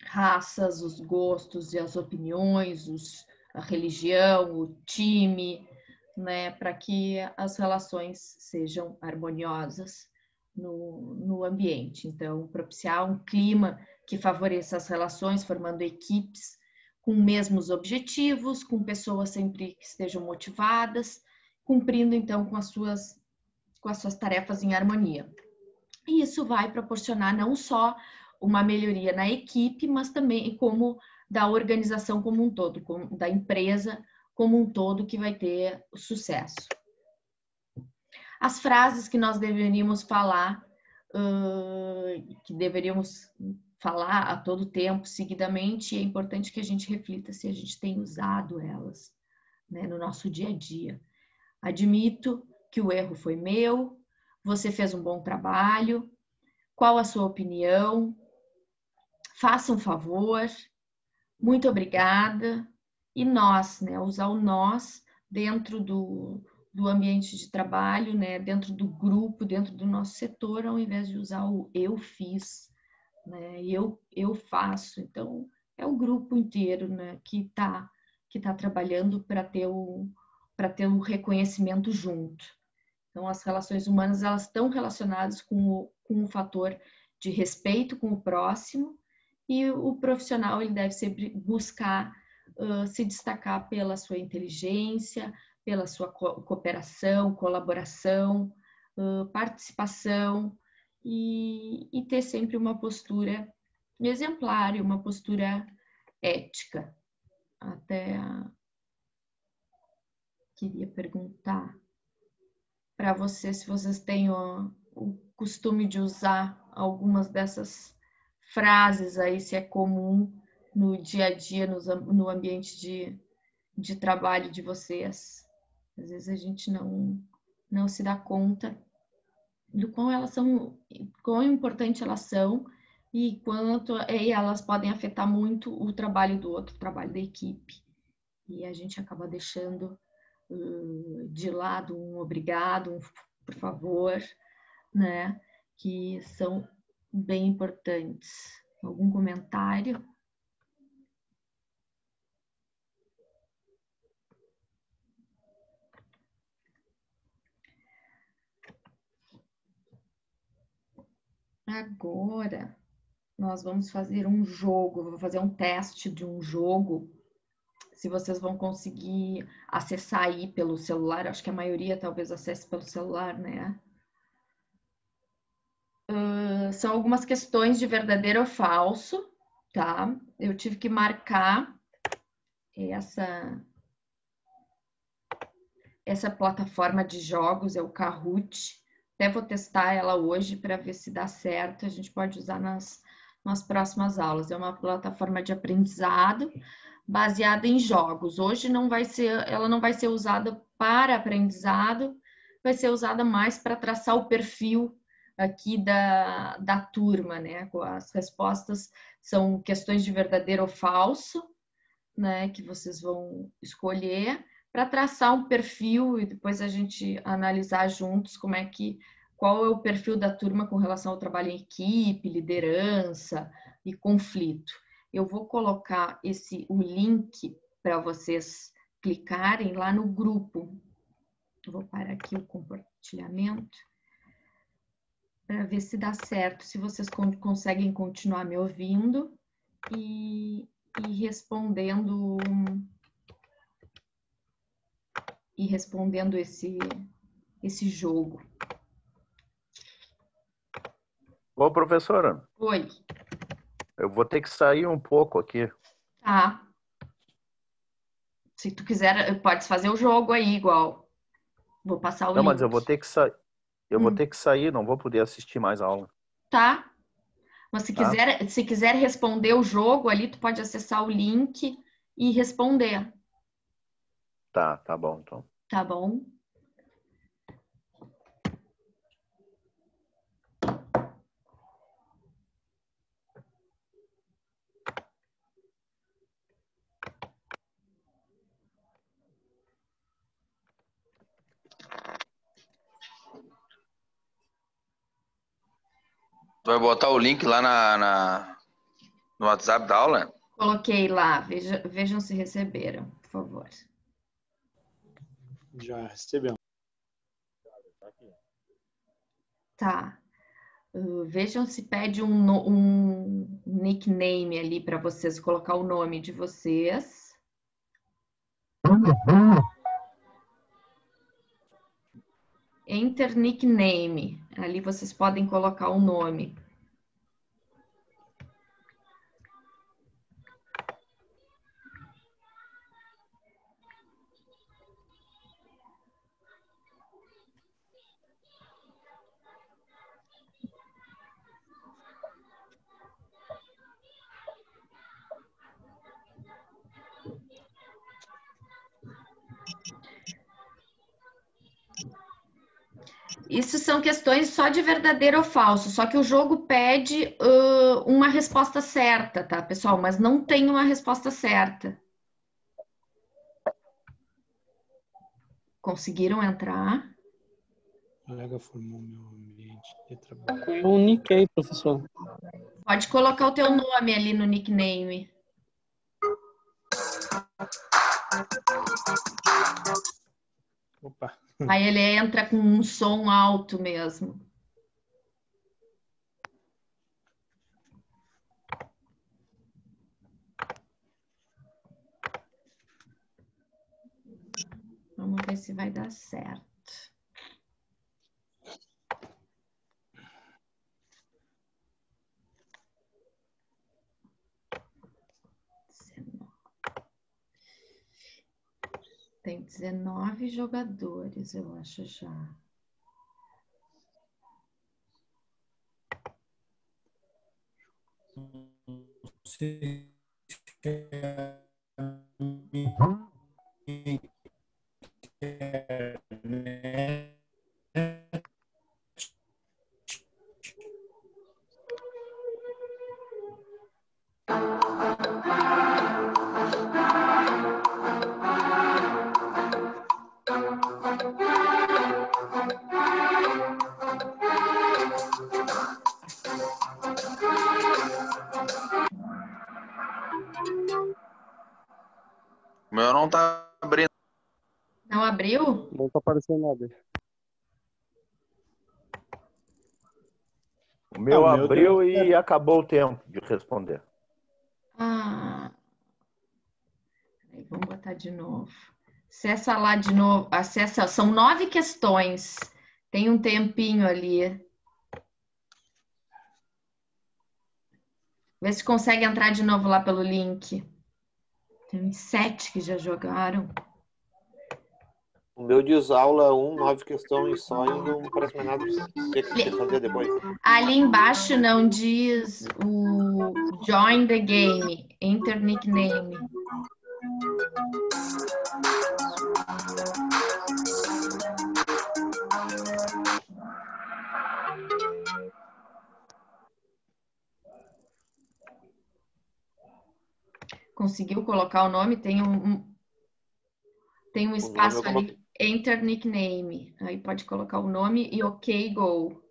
raças, os gostos e as opiniões, a religião, o time, né, para que as relações sejam harmoniosas no ambiente. Então, propiciar um clima que favoreça as relações, formando equipes com mesmos objetivos, com pessoas sempre que estejam motivadas, cumprindo então com as suas tarefas em harmonia. E isso vai proporcionar não só uma melhoria na equipe, mas também como da organização como um todo, da empresa como um todo, que vai ter sucesso. As frases que nós deveríamos falar, a todo tempo, seguidamente, é importante que a gente reflita se a gente tem usado elas, né, no nosso dia a dia. Admito que o erro foi meu, você fez um bom trabalho, qual a sua opinião? Faça um favor, muito obrigada. E nós, né, usar o nós dentro do ambiente de trabalho, né, dentro do grupo, dentro do nosso setor, ao invés de usar o eu fiz, né, eu faço. Então, é o grupo inteiro, né, que tá trabalhando para ter um reconhecimento junto. Então, as relações humanas, elas estão relacionadas com o fator de respeito com o próximo, e o profissional ele deve sempre buscar se destacar pela sua inteligência, pela sua cooperação, colaboração, participação, e ter sempre uma postura exemplar e uma postura ética. Queria perguntar para vocês se vocês têm o costume de usar algumas dessas frases aí, se é comum no dia a dia, no ambiente de trabalho de vocês. Às vezes a gente não se dá conta do quão importante elas são e quanto elas podem afetar muito o trabalho do outro, o trabalho da equipe. E a gente acaba deixando de lado um obrigado, um por favor, né? Que são bem importantes. Algum comentário? Agora, nós vamos fazer um jogo, vou fazer um teste de um jogo, se vocês vão conseguir acessar aí pelo celular, acho que a maioria talvez acesse pelo celular, né? São algumas questões de verdadeiro ou falso, tá? Eu tive que marcar essa plataforma de jogos, é o Kahoot. Até vou testar ela hoje para ver se dá certo. A gente pode usar nas próximas aulas. É uma plataforma de aprendizado baseada em jogos. Hoje ela não vai ser usada para aprendizado, vai ser usada mais para traçar o perfil aqui da turma, né? As respostas são questões de verdadeiro ou falso, né? Que vocês vão escolher para traçar um perfil e depois a gente analisar juntos qual é o perfil da turma com relação ao trabalho em equipe, liderança e conflito. Eu vou colocar o link para vocês clicarem lá no grupo. Eu vou parar aqui o compartilhamento para ver se dá certo, se vocês conseguem continuar me ouvindo e respondendo esse jogo. Ô, professora. Oi. Eu vou ter que sair um pouco aqui. Tá. Se tu quiser, pode fazer o jogo aí igual. Vou passar o link. Não, mas eu vou ter que sair. Eu vou ter que sair, não vou poder assistir mais a aula. Tá. Mas se quiser responder o jogo ali, tu pode acessar o link e responder. Tá bom, então. Tá bom. Tu vai botar o link lá no WhatsApp da aula? Coloquei lá, vejam se receberam, por favor. Já recebeu. Tá. Vejam se pede um nickname ali para vocês, colocar o nome de vocês. Enter nickname. Ali vocês podem colocar o nome. Isso são questões só de verdadeiro ou falso, só que o jogo pede uma resposta certa, tá, pessoal? Mas não tem uma resposta certa. Conseguiram entrar? O colega formou meu ambiente de trabalho. Eu niquei, professor. Pode colocar o teu nome ali no nickname. Opa. Aí ele entra com um som alto mesmo. Vamos ver se vai dar certo. Tem 19 jogadores, eu acho já. O meu não tá abrindo. Não abriu? Não tá aparecendo nada. O meu Ah, o meu abriu deu e certo. acabou o tempo de responder. Ah, peraí, vamos botar de novo. Acessa lá de novo. Acessa, são 9 questões. Tem um tempinho ali. Vê se consegue entrar de novo lá pelo link. Tem 7 que já jogaram. O meu diz aula 1, 9 questões só e não parece mais nada. O que tem que fazer depois? Ali embaixo não diz o Join the Game, Enter Nickname. Conseguiu colocar o nome? Tem um espaço ali, Enter Nickname. Aí pode colocar o nome e OK, Go.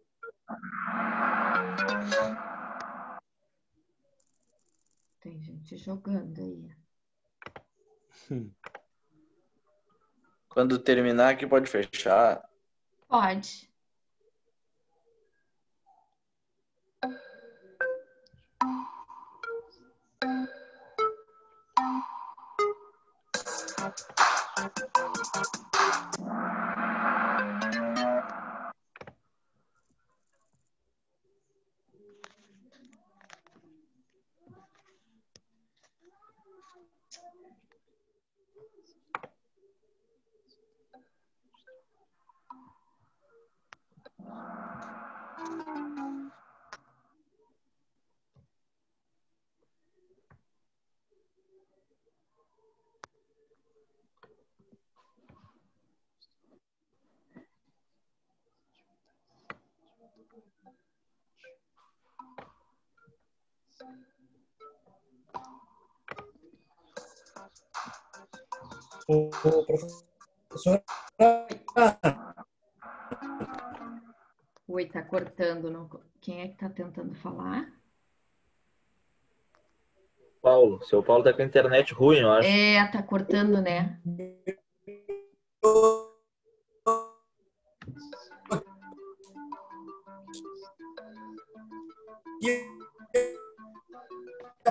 Tem gente jogando aí. Quando terminar aqui, pode fechar. Pode. O professor. Oi, tá cortando. Não... Quem é que tá tentando falar? Paulo. Seu Paulo tá com a internet ruim, eu acho. É, tá cortando, né?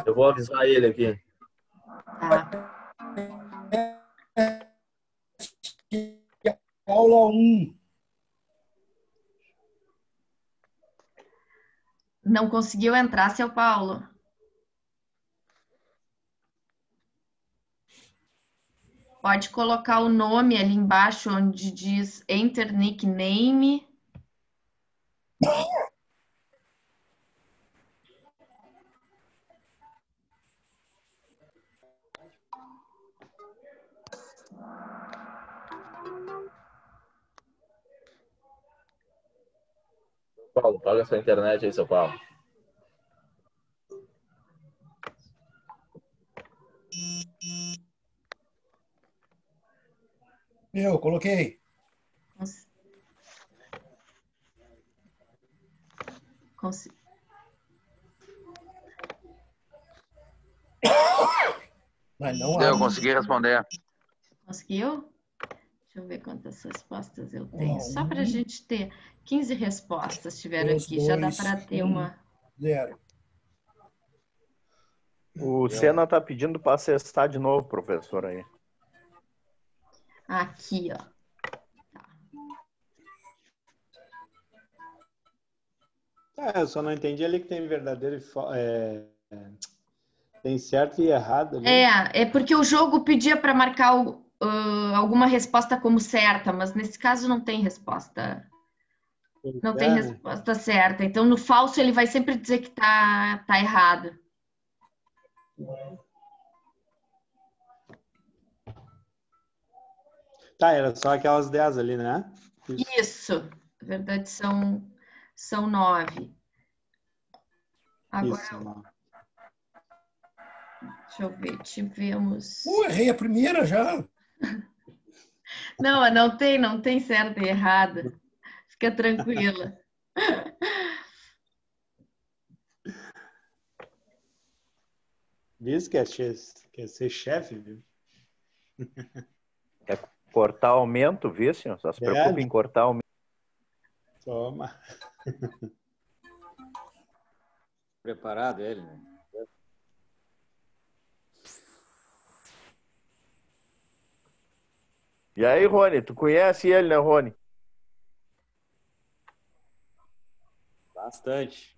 Eu vou avisar ele aqui. Tá. Aula 1. Não conseguiu entrar, seu Paulo? Pode colocar o nome ali embaixo onde diz Enter Nickname. Paulo, paga sua internet aí, seu Paulo. Eu coloquei. Mas não eu consegui responder. Conseguiu? Deixa eu ver quantas respostas eu tenho. Só para a gente ter 15 respostas tiveram aqui. Já dá para ter uma. 0. O Senna está pedindo para acessar de novo, professor, aí. Aqui, ó. Eu só não entendi ali que tem verdadeiro tem certo e errado ali. É porque o jogo pedia para marcar alguma resposta como certa, mas nesse caso não tem resposta. Não tem resposta certa. Então, no falso, ele vai sempre dizer que tá errado. Tá, era só aquelas 10 ali, né? Isso. Na verdade, são 9. Agora, isso, deixa eu ver, tivemos... errei a primeira já. Não tem certo e errado. Fica tranquila. Diz que quer ser chefe, viu? Quer cortar aumento, Vício? Só se preocupe em cortar aumento. Toma. Preparado ele, né? E aí, Rony, tu conhece ele, né, Rony? Bastante.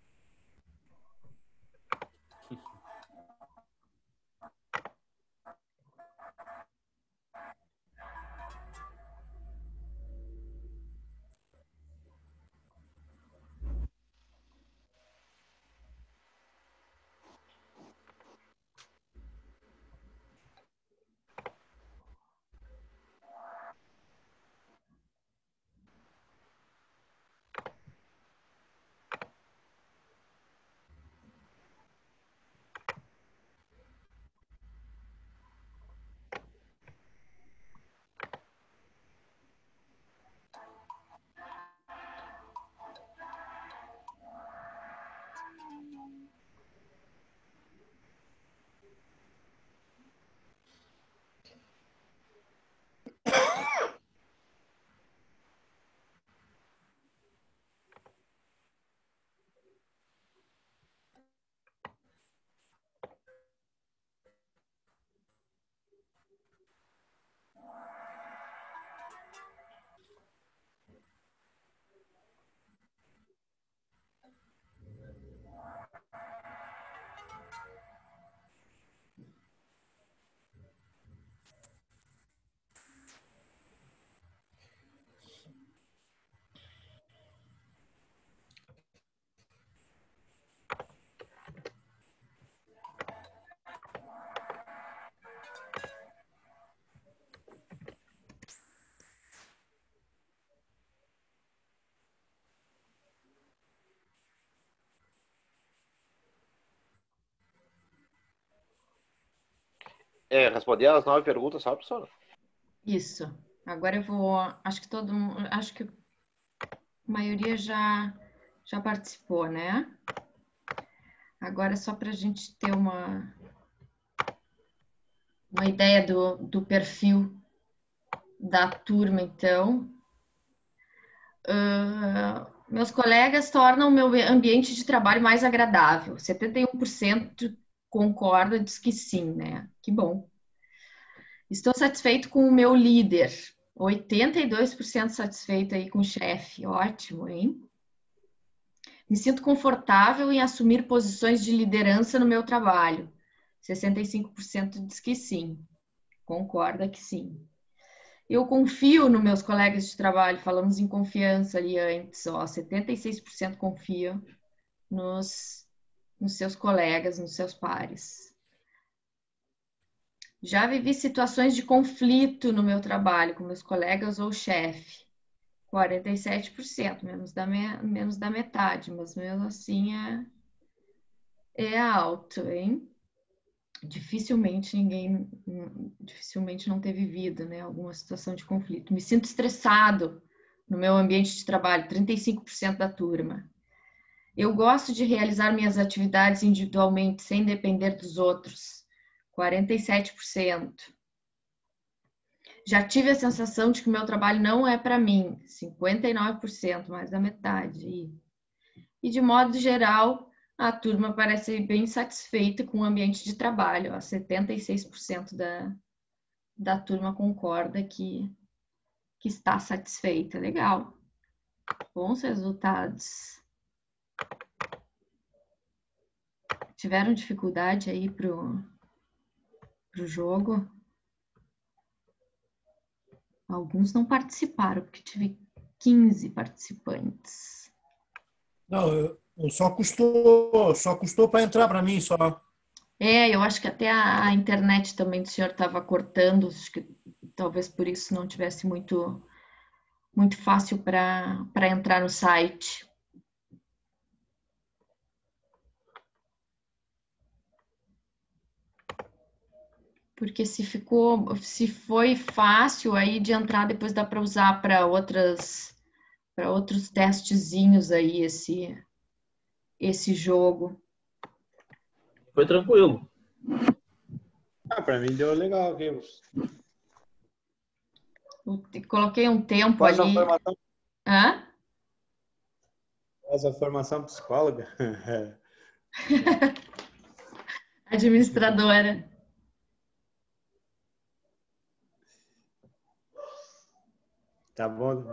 Responder as 9 perguntas, só, professora? Isso. Agora eu vou. Acho que todo mundo. Acho que a maioria já participou, né? Agora, só para a gente ter uma ideia do perfil da turma, então. Meus colegas tornam o meu ambiente de trabalho mais agradável. 71% concorda, diz que sim, né? Que bom. Estou satisfeito com o meu líder. 82% satisfeito aí com o chefe. Ótimo, hein? Me sinto confortável em assumir posições de liderança no meu trabalho. 65% diz que sim. Concorda que sim. Eu confio nos meus colegas de trabalho. Falamos em confiança ali antes. 76% confia nos seus colegas, nos seus pares. Já vivi situações de conflito no meu trabalho com meus colegas ou chefe. 47%, menos da metade, mas mesmo assim é alto, hein? Dificilmente não ter vivido, né, alguma situação de conflito. Me sinto estressado no meu ambiente de trabalho, 35% da turma. Eu gosto de realizar minhas atividades individualmente, sem depender dos outros, 47%. Já tive a sensação de que o meu trabalho não é para mim, 59%, mais da metade. E de modo geral, a turma parece bem satisfeita com o ambiente de trabalho. 76% da turma concorda que está satisfeita. Legal. Bons resultados. Tiveram dificuldade aí pro jogo? Alguns não participaram, porque tive 15 participantes. Não, só custou para entrar para mim, só. Eu acho que até a internet também do senhor estava cortando, acho que talvez por isso não tivesse muito fácil para entrar no site. Porque se foi fácil aí de entrar, depois dá para usar para outros testezinhos aí esse jogo. Foi tranquilo. Para mim deu legal, viu? Coloquei um tempo Faz ali. Faz a formação psicóloga. Administradora. Tá bom.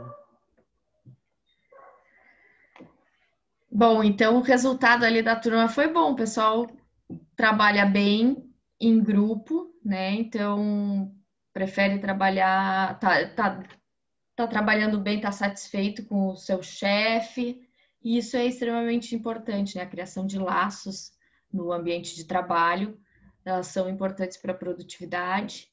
Bom, então o resultado ali da turma foi bom. O pessoal trabalha bem em grupo, né? Então, prefere trabalhar, tá trabalhando bem, tá satisfeito com o seu chefe. E isso é extremamente importante, né? A criação de laços no ambiente de trabalho, elas são importantes para a produtividade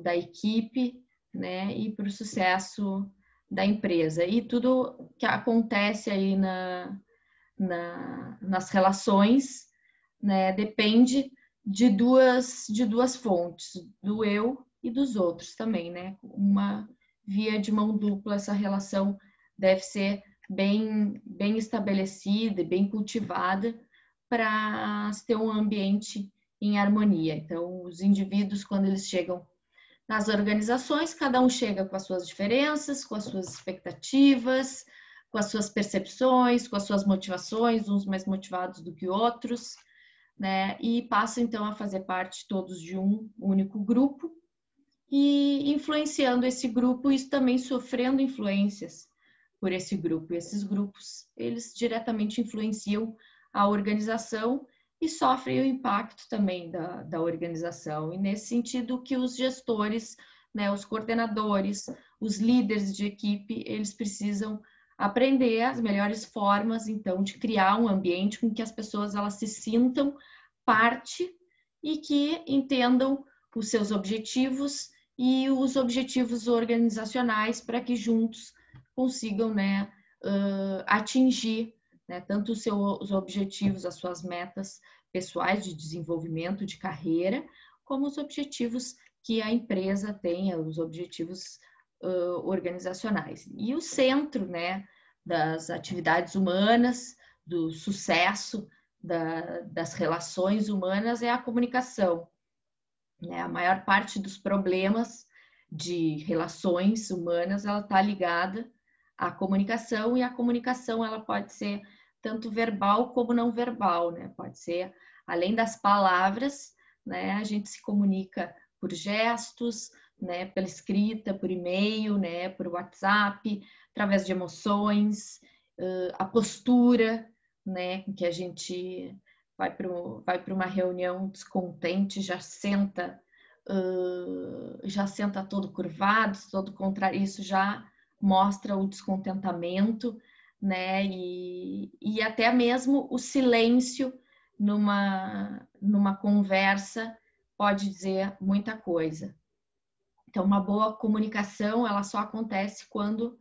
da equipe, né? E para o sucesso da empresa. E tudo que acontece aí nas relações, né, depende de duas fontes, do eu e dos outros também, né? Uma via de mão dupla, essa relação deve ser bem estabelecida e bem cultivada para ter um ambiente em harmonia. Então, os indivíduos, quando eles chegam nas organizações, cada um chega com as suas diferenças, com as suas expectativas, com as suas percepções, com as suas motivações, uns mais motivados do que outros, né? E passam então a fazer parte todos de um único grupo e influenciando esse grupo, isso também sofrendo influências por esse grupo. E esses grupos, eles diretamente influenciam a organização e sofrem o impacto também da organização. E nesse sentido que os gestores, né, os coordenadores, os líderes de equipe, eles precisam aprender as melhores formas, então, de criar um ambiente com que as pessoas elas se sintam parte e que entendam os seus objetivos e os objetivos organizacionais para que juntos consigam, né, atingir, né, tanto os seus objetivos, as suas metas pessoais de desenvolvimento de carreira, como os objetivos que a empresa tenha, os objetivos organizacionais. E o centro, né, das atividades humanas, do sucesso das relações humanas é a comunicação, né? A maior parte dos problemas de relações humanas, ela está ligada à comunicação, e a comunicação ela pode ser tanto verbal como não verbal, né? Pode ser, além das palavras, né? A gente se comunica por gestos, né? Pela escrita, por e-mail, né? Por WhatsApp, através de emoções, a postura, né? Que a gente vai para uma reunião descontente, já senta todo curvado, todo contrário, isso já mostra o descontentamento, né? E até mesmo o silêncio numa conversa pode dizer muita coisa. Então, uma boa comunicação, ela só acontece quando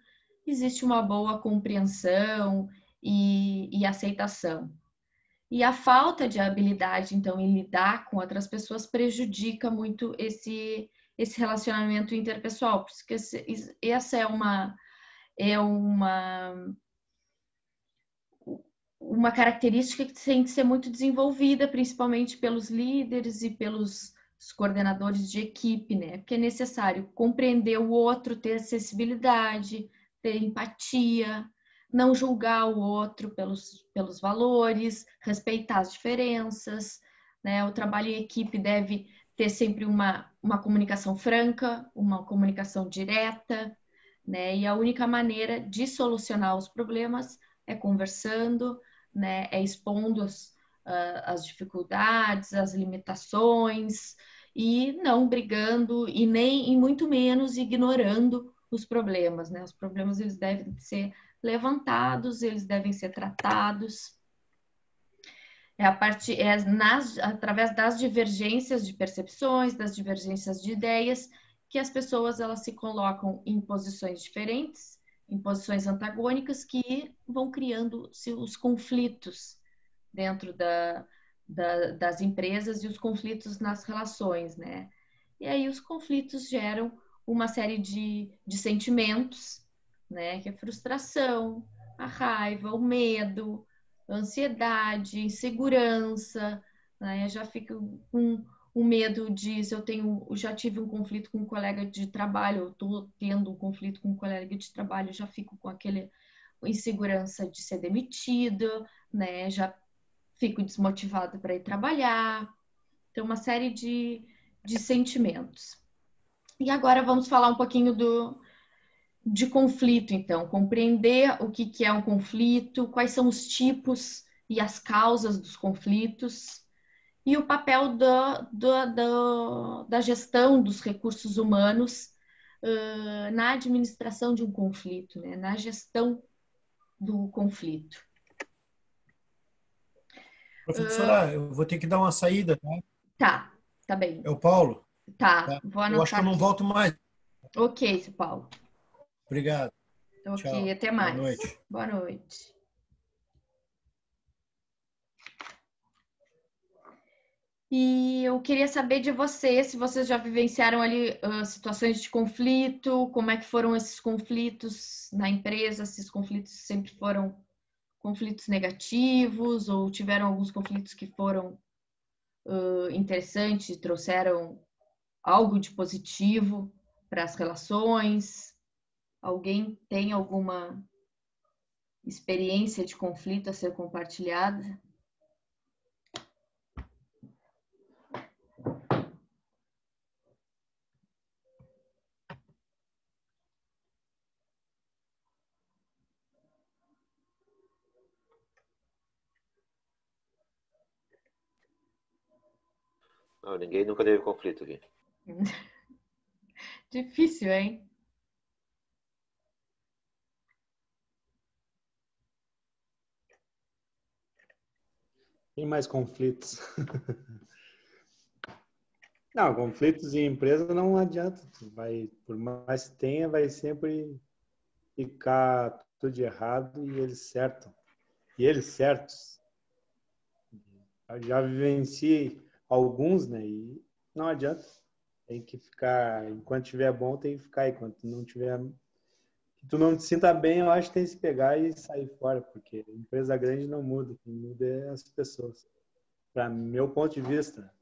existe uma boa compreensão e aceitação. E a falta de habilidade, então, em lidar com outras pessoas prejudica muito esse relacionamento interpessoal, porque essa é uma característica que tem que ser muito desenvolvida, principalmente pelos líderes e pelos coordenadores de equipe, né? Porque é necessário compreender o outro, ter acessibilidade, ter empatia, não julgar o outro pelos valores, respeitar as diferenças, né? O trabalho em equipe deve ter sempre uma comunicação franca, uma comunicação direta, né? E a única maneira de solucionar os problemas é conversando, né? É expondo as dificuldades, as limitações, e não brigando e muito menos ignorando os problemas, né? Os problemas eles devem ser levantados, eles devem ser tratados. Através das divergências de percepções, das divergências de ideias, que as pessoas elas se colocam em posições diferentes, em posições antagônicas, que vão criando os conflitos dentro das empresas e os conflitos nas relações, né? E aí os conflitos geram uma série de sentimentos, né? Que é a frustração, a raiva, o medo, a ansiedade, insegurança, né? Eu já fico com o medo de, se eu já tive um conflito com um colega de trabalho, eu estou tendo um conflito com um colega de trabalho, eu já fico com aquela insegurança de ser demitido, né? Já fico desmotivada para ir trabalhar. Então, uma série de sentimentos. E agora vamos falar um pouquinho de conflito, então. Compreender o que é um conflito, quais são os tipos e as causas dos conflitos, e o papel da gestão dos recursos humanos na administração de um conflito, né? Na gestão do conflito. Professora, eu vou ter que dar uma saída, tá? Tá bem. É o Paulo? Tá, vou anotar. Eu acho que eu não volto mais. Ok, seu Paulo. Obrigado. Ok, Tchau. até mais. Boa noite. Boa noite. E eu queria saber de vocês, se vocês já vivenciaram ali situações de conflito, como é que foram esses conflitos na empresa, se os conflitos sempre foram conflitos negativos ou tiveram alguns conflitos que foram interessantes, trouxeram algo de positivo para as relações. Alguém tem alguma experiência de conflito a ser compartilhada? Não, ninguém nunca teve conflito aqui. Difícil, hein? Tem mais conflitos. Não, conflitos em empresa não adianta. Por mais que tenha, vai sempre ficar tudo de errado e eles certos. E eles certos. Eu já vivenciei alguns, né? E não adianta. Tem que ficar, enquanto tiver bom, tem que ficar. Enquanto não tiver, que tu não te sinta bem, eu acho que tem que se pegar e sair fora, porque empresa grande não muda. Quem muda é as pessoas. Para meu ponto de vista.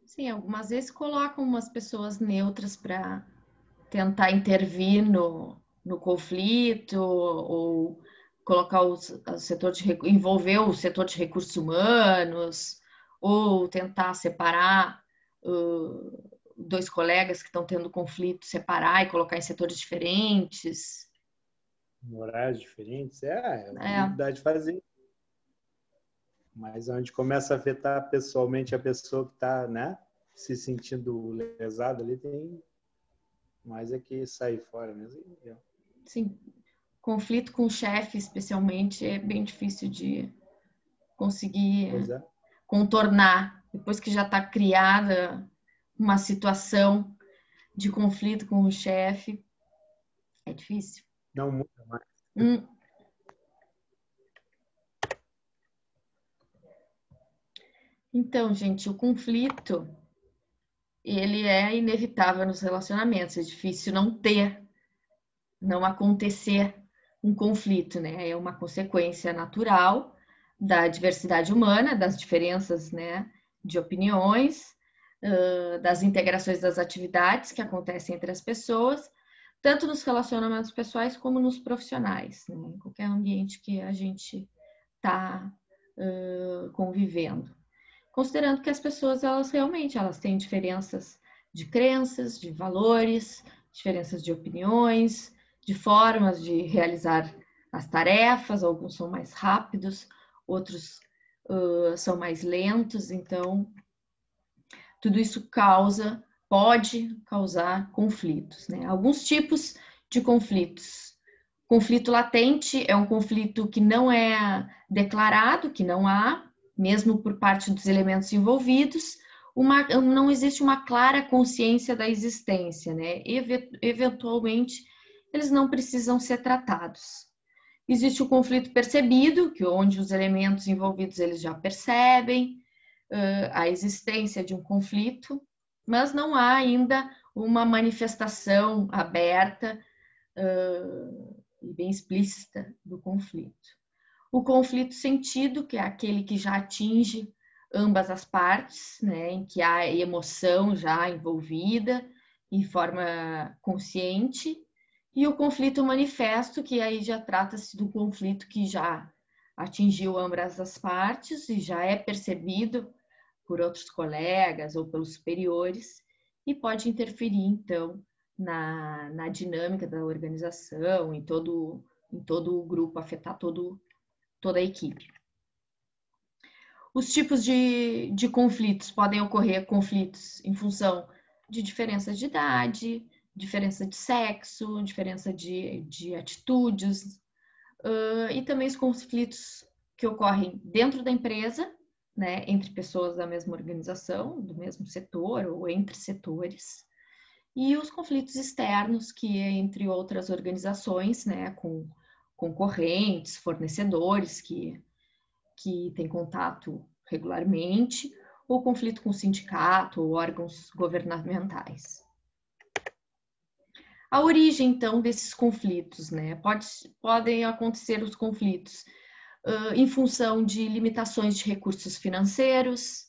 Sim, algumas vezes colocam umas pessoas neutras para tentar intervir no conflito ou colocar o setor envolver o setor de recursos humanos ou tentar separar dois colegas que estão tendo conflito, separar e colocar em setores diferentes. Horários diferentes, dá de fazer. Mas onde começa a afetar pessoalmente a pessoa que está, né, se sentindo lesada ali, tem mais é que sair fora mesmo. Sim, conflito com o chefe, especialmente, é bem difícil de conseguir contornar. Depois que já está criada uma situação de conflito com o chefe, é difícil. Não muda mais. Então, gente, o conflito, ele é inevitável nos relacionamentos. É difícil não acontecer um conflito, né? É uma consequência natural da diversidade humana, das diferenças, né, de opiniões, das integrações das atividades que acontecem entre as pessoas, tanto nos relacionamentos pessoais como nos profissionais, né? Em qualquer ambiente que a gente está convivendo. Considerando que as pessoas, elas têm diferenças de crenças, de valores, diferenças de opiniões, de formas de realizar as tarefas, alguns são mais rápidos, outros são mais lentos, então tudo isso pode causar conflitos, né? Alguns tipos de conflitos. Conflito latente é um conflito que não é declarado, que não há, mesmo por parte dos elementos envolvidos, não existe uma clara consciência da existência, né? Eventualmente, eles não precisam ser tratados. Existe o conflito percebido, onde os elementos envolvidos eles já percebem a existência de um conflito, mas não há ainda uma manifestação aberta e bem explícita do conflito. O conflito sentido, que é aquele que já atinge ambas as partes, né, em que há emoção já envolvida em forma consciente, e o conflito manifesto, que aí já trata-se do conflito que já atingiu ambas as partes e já é percebido por outros colegas ou pelos superiores e pode interferir, então, na dinâmica da organização, em todo o grupo, afetar toda a equipe. Os tipos de conflitos podem ocorrer conflitos em função de diferenças de idade, diferença de sexo, diferença de atitudes, e também os conflitos que ocorrem dentro da empresa, né, entre pessoas da mesma organização, do mesmo setor ou entre setores, e os conflitos externos, que é entre outras organizações, né, com concorrentes, fornecedores que têm contato regularmente, ou conflito com o sindicato ou órgãos governamentais. A origem, então, desses conflitos, né? Podem acontecer os conflitos em função de limitações de recursos financeiros,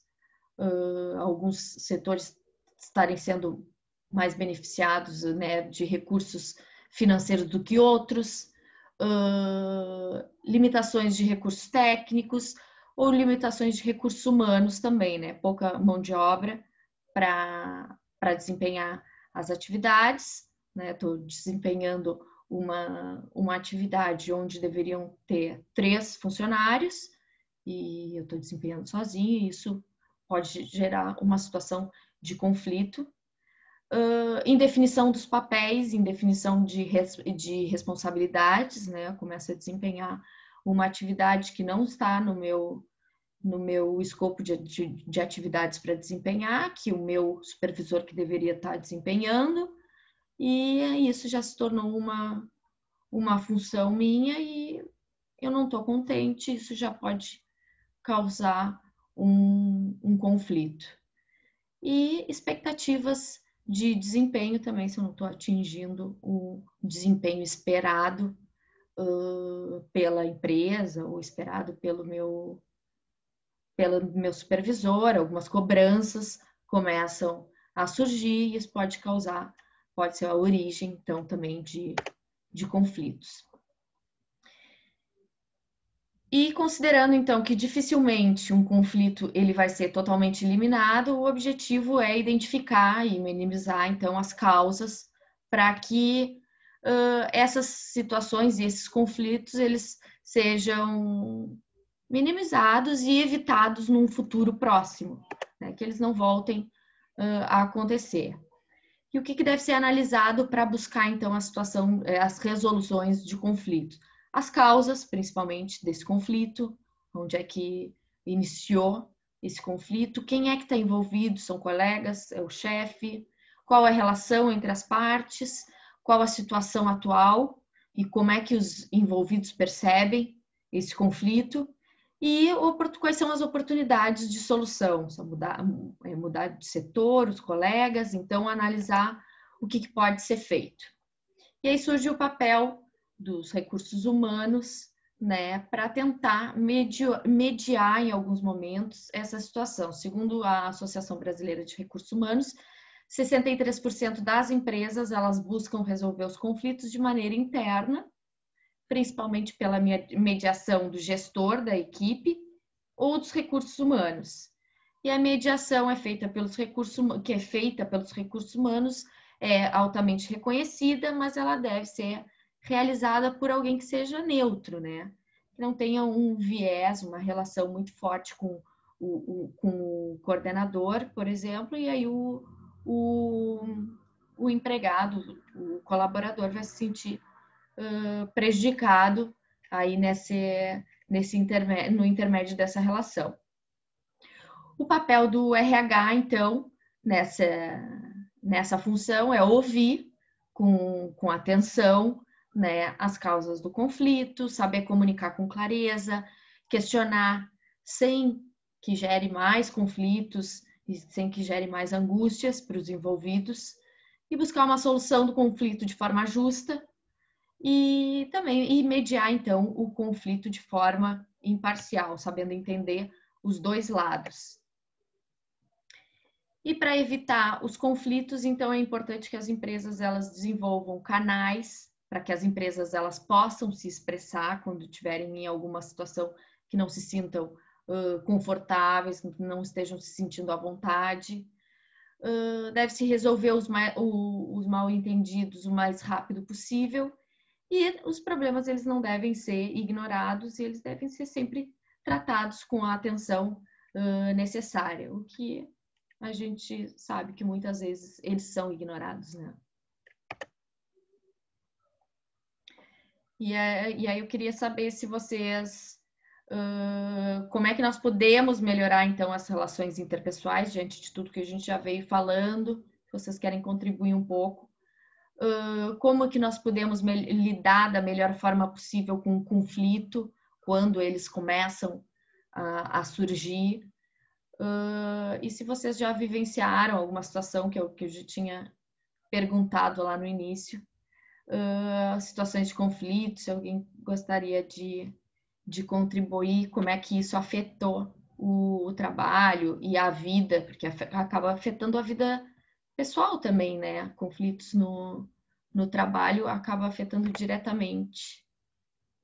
alguns setores estarem sendo mais beneficiados, né, de recursos financeiros do que outros, limitações de recursos técnicos ou limitações de recursos humanos também, né? Pouca mão de obra para desempenhar as atividades. Estou desempenhando uma atividade onde deveriam ter 3 funcionários e eu estou desempenhando sozinha, e isso pode gerar uma situação de conflito. Indefinição dos papéis, indefinição de responsabilidades, né? Eu começo a desempenhar uma atividade que não está no meu escopo de atividades para desempenhar, que o meu supervisor que deveria estar desempenhando, e isso já se tornou uma função minha e eu não estou contente, isso já pode causar um conflito. E expectativas de desempenho também, se eu não estou atingindo o desempenho esperado pela empresa ou esperado pelo meu supervisor, algumas cobranças começam a surgir e isso pode ser a origem, então, também de conflitos. E considerando, então, que dificilmente um conflito ele vai ser totalmente eliminado, o objetivo é identificar e minimizar, então, as causas para que essas situações e esses conflitos eles sejam minimizados e evitados num futuro próximo, né, que eles não voltem a acontecer. E o que deve ser analisado para buscar, então, as resoluções de conflitos? As causas, principalmente, desse conflito, onde é que iniciou esse conflito, quem é que está envolvido, são colegas, é o chefe, qual a relação entre as partes, qual a situação atual e como é que os envolvidos percebem esse conflito e quais são as oportunidades de solução, mudar de setor, os colegas, então analisar o que pode ser feito. E aí surge o papel dos recursos humanos, né, para tentar mediar em alguns momentos essa situação. Segundo a Associação Brasileira de Recursos Humanos, 63% das empresas elas buscam resolver os conflitos de maneira interna, principalmente pela mediação do gestor da equipe ou dos recursos humanos. E a mediação feita pelos recursos humanos é altamente reconhecida, mas ela deve ser realizada por alguém que seja neutro, né? Que não tenha um viés, uma relação muito forte com o coordenador, por exemplo, e aí o empregado, o colaborador vai se sentir prejudicado aí no intermédio dessa relação. O papel do RH, então, nessa função é ouvir com atenção, né, as causas do conflito, saber comunicar com clareza, questionar sem que gere mais conflitos e sem que gere mais angústias para os envolvidos e buscar uma solução do conflito de forma justa e também mediar, então, o conflito de forma imparcial, sabendo entender os dois lados. E para evitar os conflitos, então, é importante que as empresas elas desenvolvam canais para que as empresas elas possam se expressar quando estiverem em alguma situação que não se sintam confortáveis, não estejam se sentindo à vontade. Deve-se resolver os mal-entendidos o mais rápido possível, e os problemas eles não devem ser ignorados, e eles devem ser sempre tratados com a atenção necessária, o que a gente sabe que muitas vezes eles são ignorados, né? E aí eu queria saber se vocês... como é que nós podemos melhorar, então, as relações interpessoais diante de tudo que a gente já veio falando? Se vocês querem contribuir um pouco. Como é que nós podemos lidar da melhor forma possível com o conflito, quando eles começam a surgir? E se vocês já vivenciaram alguma situação que eu já tinha perguntado lá no início, situações de conflito, se alguém gostaria de contribuir, como é que isso afetou o trabalho e a vida, porque acaba afetando a vida pessoal também, né? Conflitos no trabalho acaba afetando diretamente.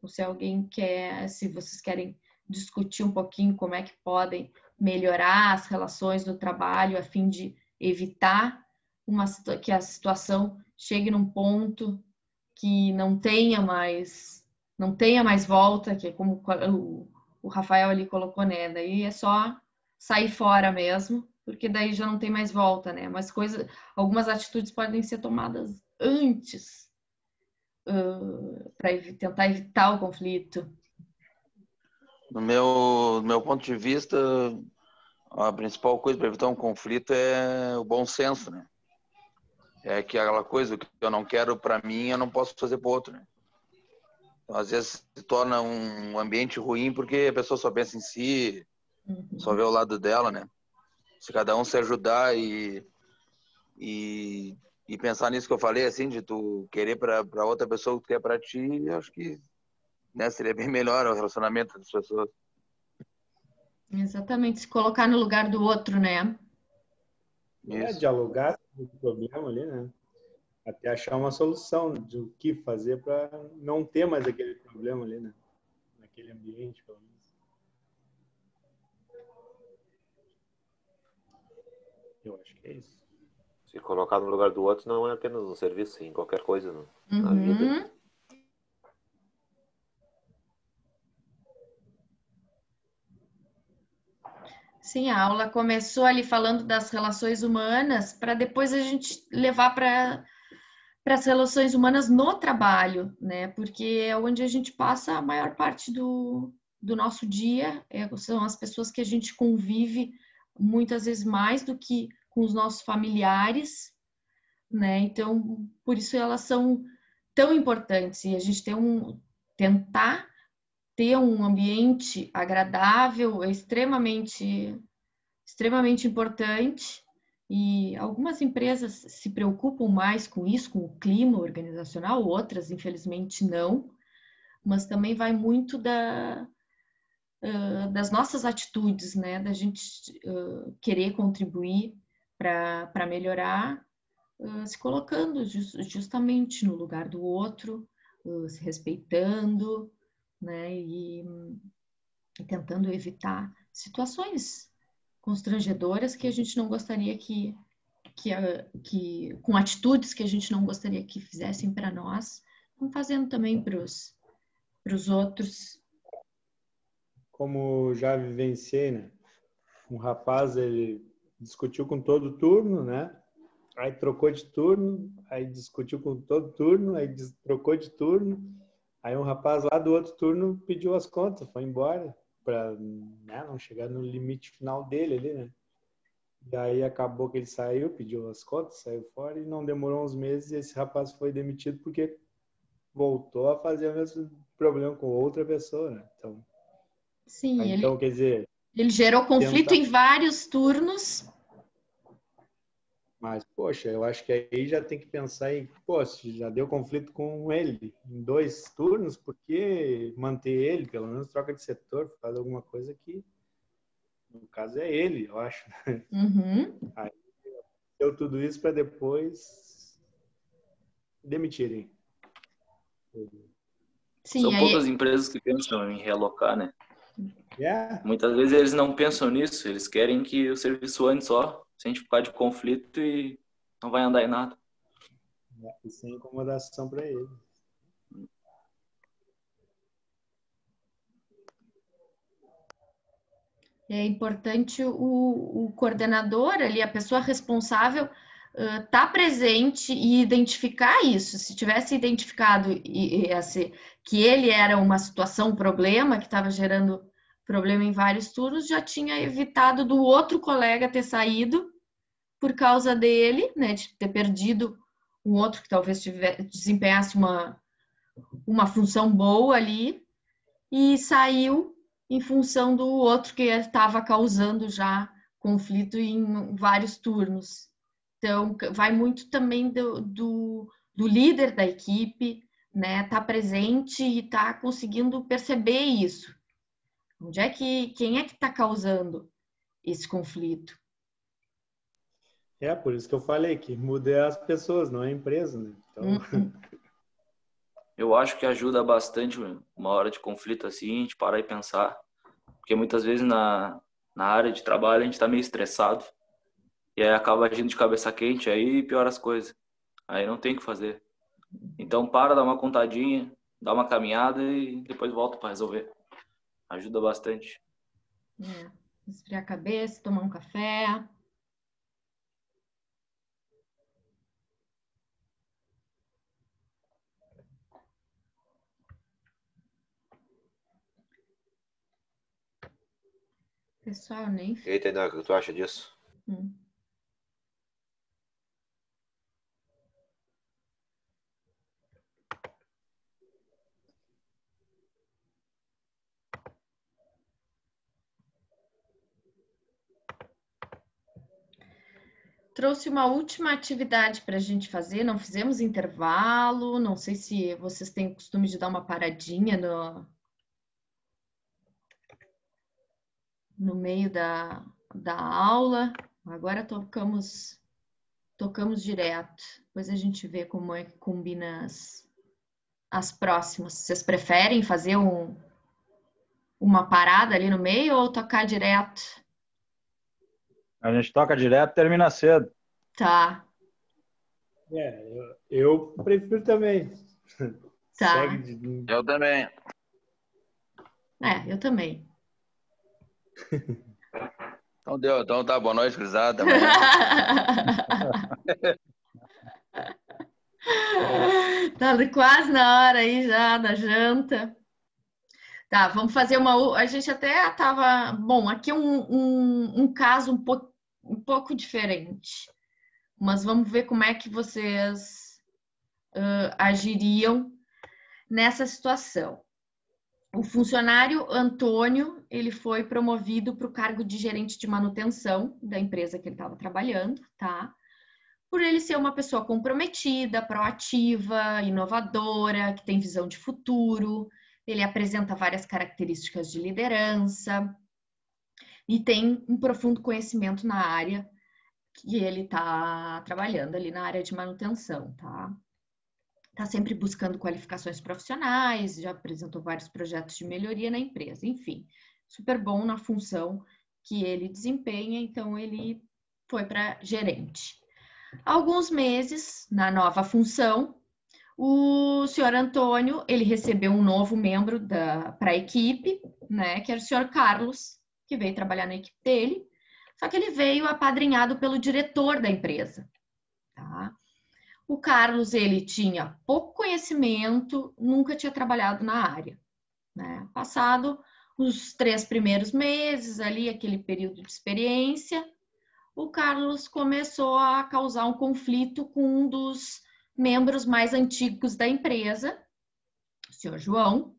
Ou se alguém quer, se vocês querem discutir um pouquinho como é que podem melhorar as relações no trabalho a fim de evitar que a situação chegue num ponto que não tenha mais volta, que é como o Rafael ali colocou, né? Daí é só sair fora mesmo, porque daí já não tem mais volta, né? Mas algumas atitudes podem ser tomadas antes para tentar evitar o conflito. No meu ponto de vista, a principal coisa para evitar um conflito é o bom senso, né? É que aquela coisa que eu não quero para mim, eu não posso fazer para o outro, né? Então, às vezes se torna um ambiente ruim porque a pessoa só pensa em si, só vê o lado dela, né? Se cada um se ajudar e pensar nisso que eu falei, assim, de tu querer para outra pessoa o que tu quer para ti, eu acho que, né, seria bem melhor o relacionamento das pessoas. Exatamente, se colocar no lugar do outro, né? Dialogar sobre o problema ali, né? Até achar uma solução de o que fazer para não ter mais aquele problema ali, né? Naquele ambiente, pelo menos. Eu acho que é isso. Se colocar no lugar do outro não é apenas um serviço, sim, qualquer coisa na vida. Sim, a aula começou ali falando das relações humanas, para depois a gente levar para as relações humanas no trabalho, né? Porque é onde a gente passa a maior parte do nosso dia, são as pessoas que a gente convive muitas vezes mais do que com os nossos familiares, né? Então, por isso elas são tão importantes, e a gente tentar ter um ambiente agradável é extremamente importante, e algumas empresas se preocupam mais com isso, com o clima organizacional, outras, infelizmente, não, mas também vai muito das nossas atitudes, né, da gente querer contribuir para melhorar, se colocando justamente no lugar do outro, se respeitando, né, e tentando evitar situações constrangedoras que a gente não gostaria que com atitudes que a gente não gostaria que fizessem para nós, vão fazendo também para os outros. Como já vivenciei, né? Um rapaz, ele discutiu com todo turno, né? Aí trocou de turno, aí discutiu com todo turno, aí trocou de turno. Aí um rapaz lá do outro turno pediu as contas, foi embora, para, né, não chegar no limite final dele ali, né? E aí acabou que ele saiu, pediu as contas, saiu fora, e não demorou uns meses e esse rapaz foi demitido porque voltou a fazer o mesmo problema com outra pessoa, né? Então, sim, então quer dizer... Ele gerou conflito em vários turnos. Mas, poxa, eu acho que aí já tem que pensar em, poxa, já deu conflito com ele em 2 turnos, por que manter ele? Pelo menos troca de setor, faz alguma coisa que, no caso, é ele, eu acho. Aí deu tudo isso para depois demitirem. Sim, São aí- poucas empresas que pensam em realocar, né? Yeah. Muitas vezes eles não pensam nisso, eles querem que o serviço ande só, sem ficar de conflito e não vai andar em nada. E sem incomodação para ele. É importante o coordenador ali, a pessoa responsável, estar presente e identificar isso. Se tivesse identificado que ele era uma situação, um problema, que estava gerando problema em vários turnos, já tinha evitado do outro colega ter saído por causa dele, né, de ter perdido um outro que talvez desempenhasse uma função boa ali, e saiu em função do outro que estava causando já conflito em vários turnos. Então, vai muito também do líder da equipe, né, tá presente e tá conseguindo perceber isso. Quem é que está causando esse conflito? É, por isso que eu falei que muda é as pessoas, não é a empresa, né? Então, Eu acho que ajuda bastante uma hora de conflito assim, a gente parar e pensar. Porque muitas vezes na área de trabalho a gente tá meio estressado. E aí acaba agindo de cabeça quente, aí piora as coisas. Aí não tem o que fazer. Então para, dá uma contadinha, dá uma caminhada e depois volta para resolver. Ajuda bastante. Esfriar a cabeça, tomar um café. Pessoal, nem... E aí, Tainá, o que tu acha disso? Trouxe uma última atividade para a gente fazer, não fizemos intervalo, não sei se vocês têm o costume de dar uma paradinha no meio da aula. Agora tocamos direto, depois a gente vê como é que combina as próximas. Vocês preferem fazer uma parada ali no meio ou tocar direto? A gente toca direto e termina cedo. Tá. eu prefiro também. Tá. Eu também. Eu também. Então deu. Então tá, boa noite, cruzada. Tá quase na hora aí já da janta. Tá, vamos fazer uma... A gente até tava... Bom, aqui um caso um pouco diferente. Mas vamos ver como é que vocês agiriam nessa situação. O funcionário Antônio, ele foi promovido para o cargo de gerente de manutenção da empresa que ele estava trabalhando, tá? Por ele ser uma pessoa comprometida, proativa, inovadora, que tem visão de futuro, ele apresenta várias características de liderança e tem um profundo conhecimento na área que ele está trabalhando ali na área de manutenção, tá? Está sempre buscando qualificações profissionais, já apresentou vários projetos de melhoria na empresa, enfim, super bom na função que ele desempenha, então ele foi para gerente. Alguns meses na nova função, o senhor Antônio, ele recebeu um novo membro para a equipe, né, que era o senhor Carlos, que veio trabalhar na equipe dele, só que ele veio apadrinhado pelo diretor da empresa, tá? O Carlos, ele tinha pouco conhecimento, nunca tinha trabalhado na área, né? Passado os 3 primeiros meses ali, aquele período de experiência, o Carlos começou a causar um conflito com um dos membros mais antigos da empresa, o senhor João,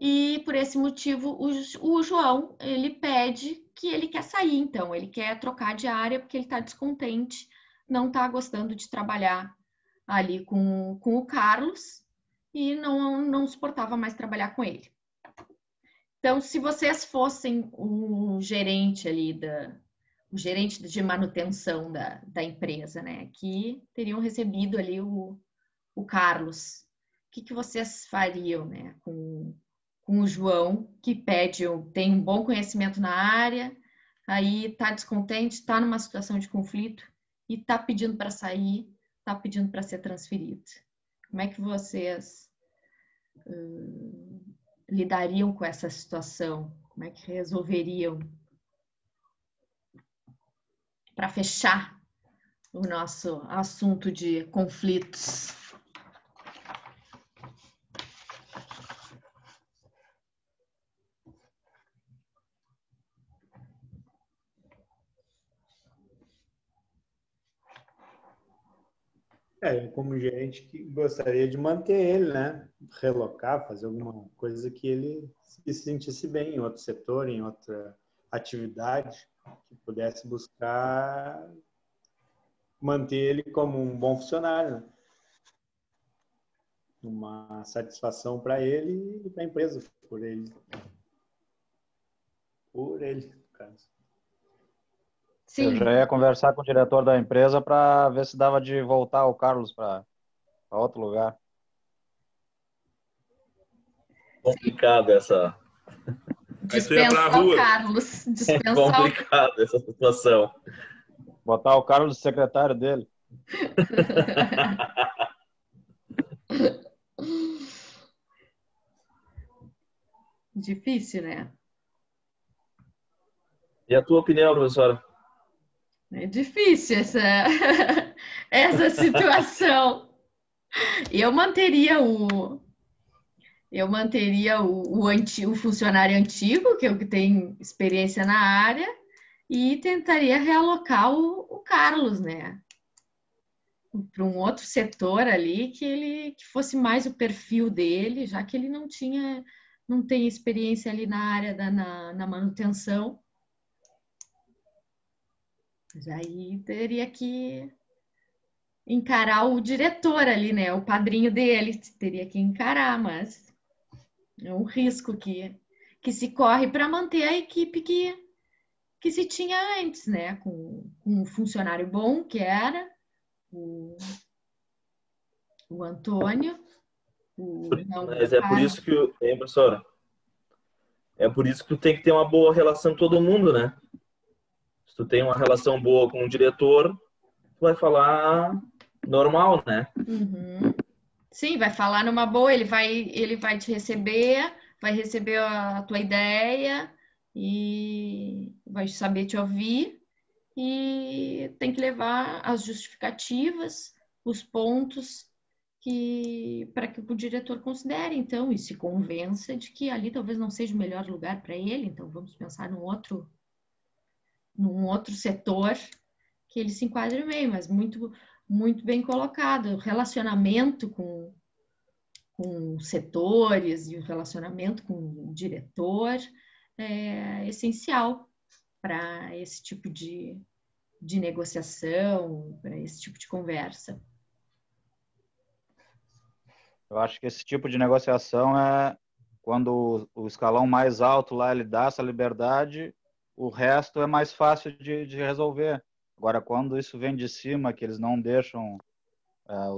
e por esse motivo o João, ele pede que ele quer sair, então, ele quer trocar de área porque ele está descontente, não está gostando de trabalhar ali com o Carlos e não suportava mais trabalhar com ele. Então, se vocês fossem o gerente ali o gerente de manutenção da empresa, né, que teriam recebido ali o Carlos, que vocês fariam, né, com o João, que tem um bom conhecimento na área, aí está descontente, está numa situação de conflito e está pedindo para sair, está pedindo para ser transferido? Como é que vocês lidariam com essa situação? Como é que resolveriam? Para fechar o nosso assunto de conflitos. Eu, como gerente, que gostaria de manter ele, né? Relocar, fazer alguma coisa que ele se sentisse bem em outro setor, em outra atividade, que pudesse buscar manter ele como um bom funcionário, né? Uma satisfação para ele e para a empresa, por ele. Por ele, no caso. Sim. Eu já ia conversar com o diretor da empresa para ver se dava de voltar o Carlos para outro lugar. Complicado essa. Dispensar o Carlos. É complicado essa situação. Botar o Carlos de secretário dele. Difícil, né? E a tua opinião, professora? É difícil essa situação. Eu manteria o funcionário antigo, que é o que tem experiência na área, e tentaria realocar o Carlos, né? Para um outro setor ali que fosse mais o perfil dele, já que ele não tem experiência ali na área na manutenção. Mas aí teria que encarar o diretor ali, né? O padrinho dele teria que encarar, mas é um risco que se corre para manter a equipe que se tinha antes, né? Com um funcionário bom, que era o Antônio. Mas é por isso que, professora? É por isso que tu tem que ter uma boa relação com todo mundo, né? Se tu tem uma relação boa com o diretor, tu vai falar normal, né? Uhum. Sim, vai falar numa boa, ele vai te receber, vai receber a tua ideia e vai saber te ouvir, e tem que levar as justificativas, os pontos para que o diretor considere, então, e se convença de que ali talvez não seja o melhor lugar para ele, então vamos pensar num outro setor que ele se enquadre bem, mas muito, muito bem colocado. O relacionamento com setores e o relacionamento com o diretor é essencial para esse tipo de negociação, para esse tipo de conversa. Eu acho que esse tipo de negociação é quando o escalão mais alto lá ele dá essa liberdade, o resto é mais fácil de resolver. Agora, quando isso vem de cima, que eles não deixam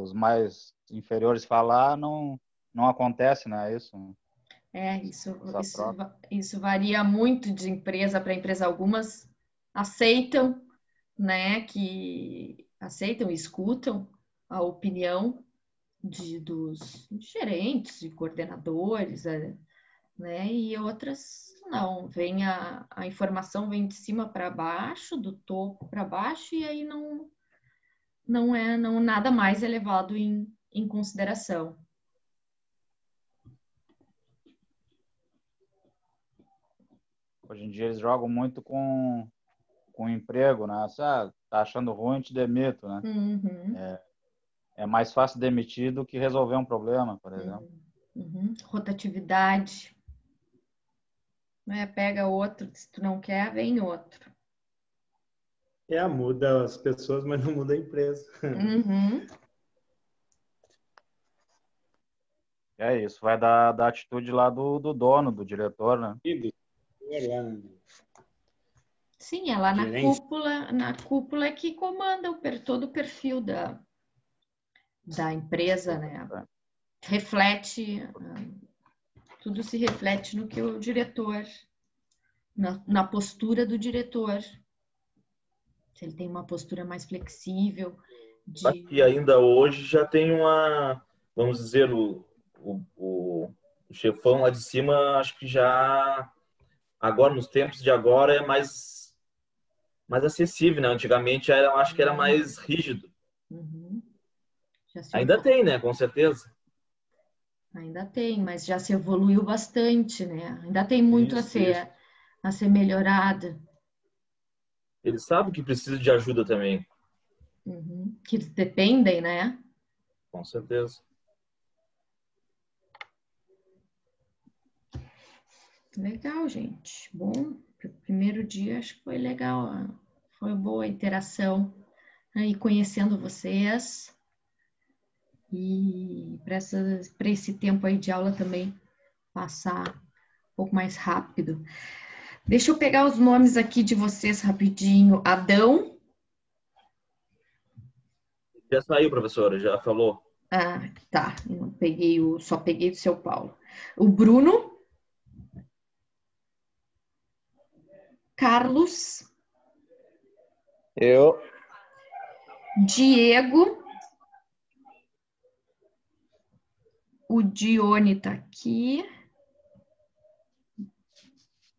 os mais inferiores falar, não acontece, né? Isso varia muito de empresa para empresa. Algumas aceitam, né? Que aceitam e escutam a opinião dos gerentes e coordenadores, né? E outras não, a informação vem de cima para baixo, do topo para baixo, e aí nada mais é levado em consideração. Hoje em dia eles jogam muito com emprego, né? Tá achando ruim, te demito, né? Uhum. É mais fácil demitir do que resolver um problema, por exemplo. Uhum. Rotatividade. Pega outro, se tu não quer, vem outro. Muda as pessoas, mas não muda a empresa. Uhum. É isso, vai da atitude lá do dono, do diretor, né? Sim, é lá na cúpula é que comanda todo o perfil da empresa, né? reflete, tudo se reflete no que o diretor, na postura do diretor. Se ele tem uma postura mais flexível. E ainda hoje já tem vamos dizer, o chefão lá de cima, acho que já, agora, nos tempos de agora, é mais acessível, né? Antigamente acho que era mais rígido. Uhum. Ainda tem, né? Com certeza. Ainda tem, mas já se evoluiu bastante, né? Ainda tem muito a ser melhorado. Eles sabem que precisa de ajuda também. Uhum. Que eles dependem, né? Com certeza. Legal, gente. Bom, primeiro dia acho que foi legal. Foi boa a interação aí, conhecendo vocês. E para esse tempo aí de aula também passar um pouco mais rápido. Deixa eu pegar os nomes aqui de vocês rapidinho. Adão. Já saiu, professora, já falou. Ah, tá. Eu não peguei só peguei do seu Paulo. O Bruno. Carlos. Eu. Diego. O Dione tá aqui.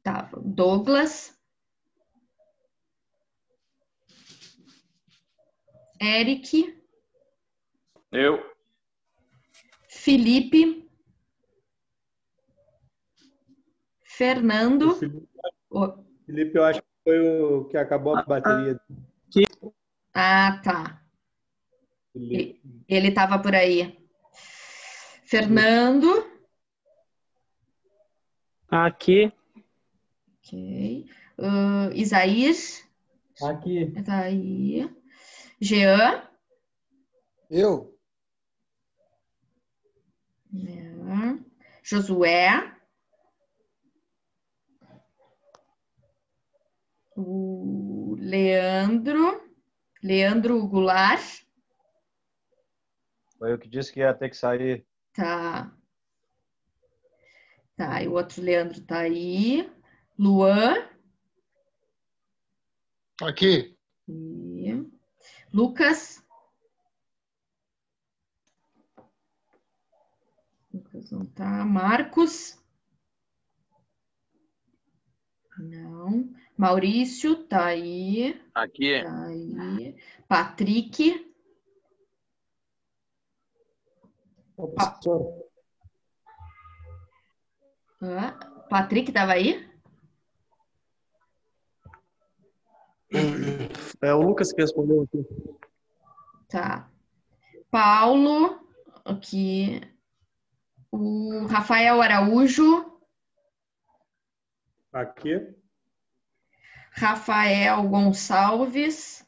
Tá. Douglas. Eric. Eu. Felipe. Fernando. Felipe, eu acho que foi o que acabou a bateria. Ah, tá. Ele estava por aí. Fernando. Aqui. Ok. Isaías. Aqui. Tá aí. Jean. Eu. Josué. O Leandro Goulart. Foi eu que disse que ia ter que sair. Tá. Tá, e o outro Leandro tá aí. Luan. Aqui. E... Lucas. Lucas não tá. Marcos. Não. Maurício, tá aí. Aqui. Tá aí. Patrick. Professor. Patrick tava aí? É o Lucas que respondeu aqui. Tá. Paulo, aqui. O Rafael Araújo. Aqui. Rafael Gonçalves.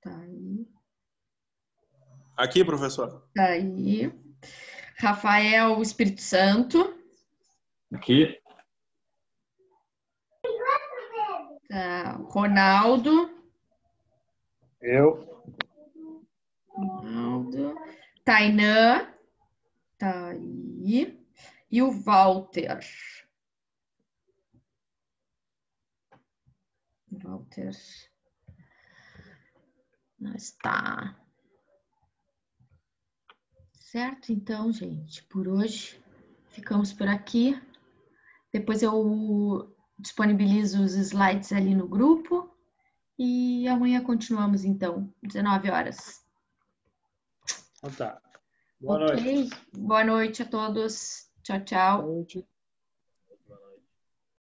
Tá aí. Aqui, professor. Tá aí. Rafael Espírito Santo. Aqui. Tá. Ronaldo. Eu. Ronaldo. Tainã. Tá aí. E o Walter. Walter. Não está. Certo, então, gente, por hoje ficamos por aqui. Depois eu disponibilizo os slides ali no grupo e amanhã continuamos, então, 19 horas. Então tá. Boa noite. Boa noite a todos. Tchau, tchau. Boa noite.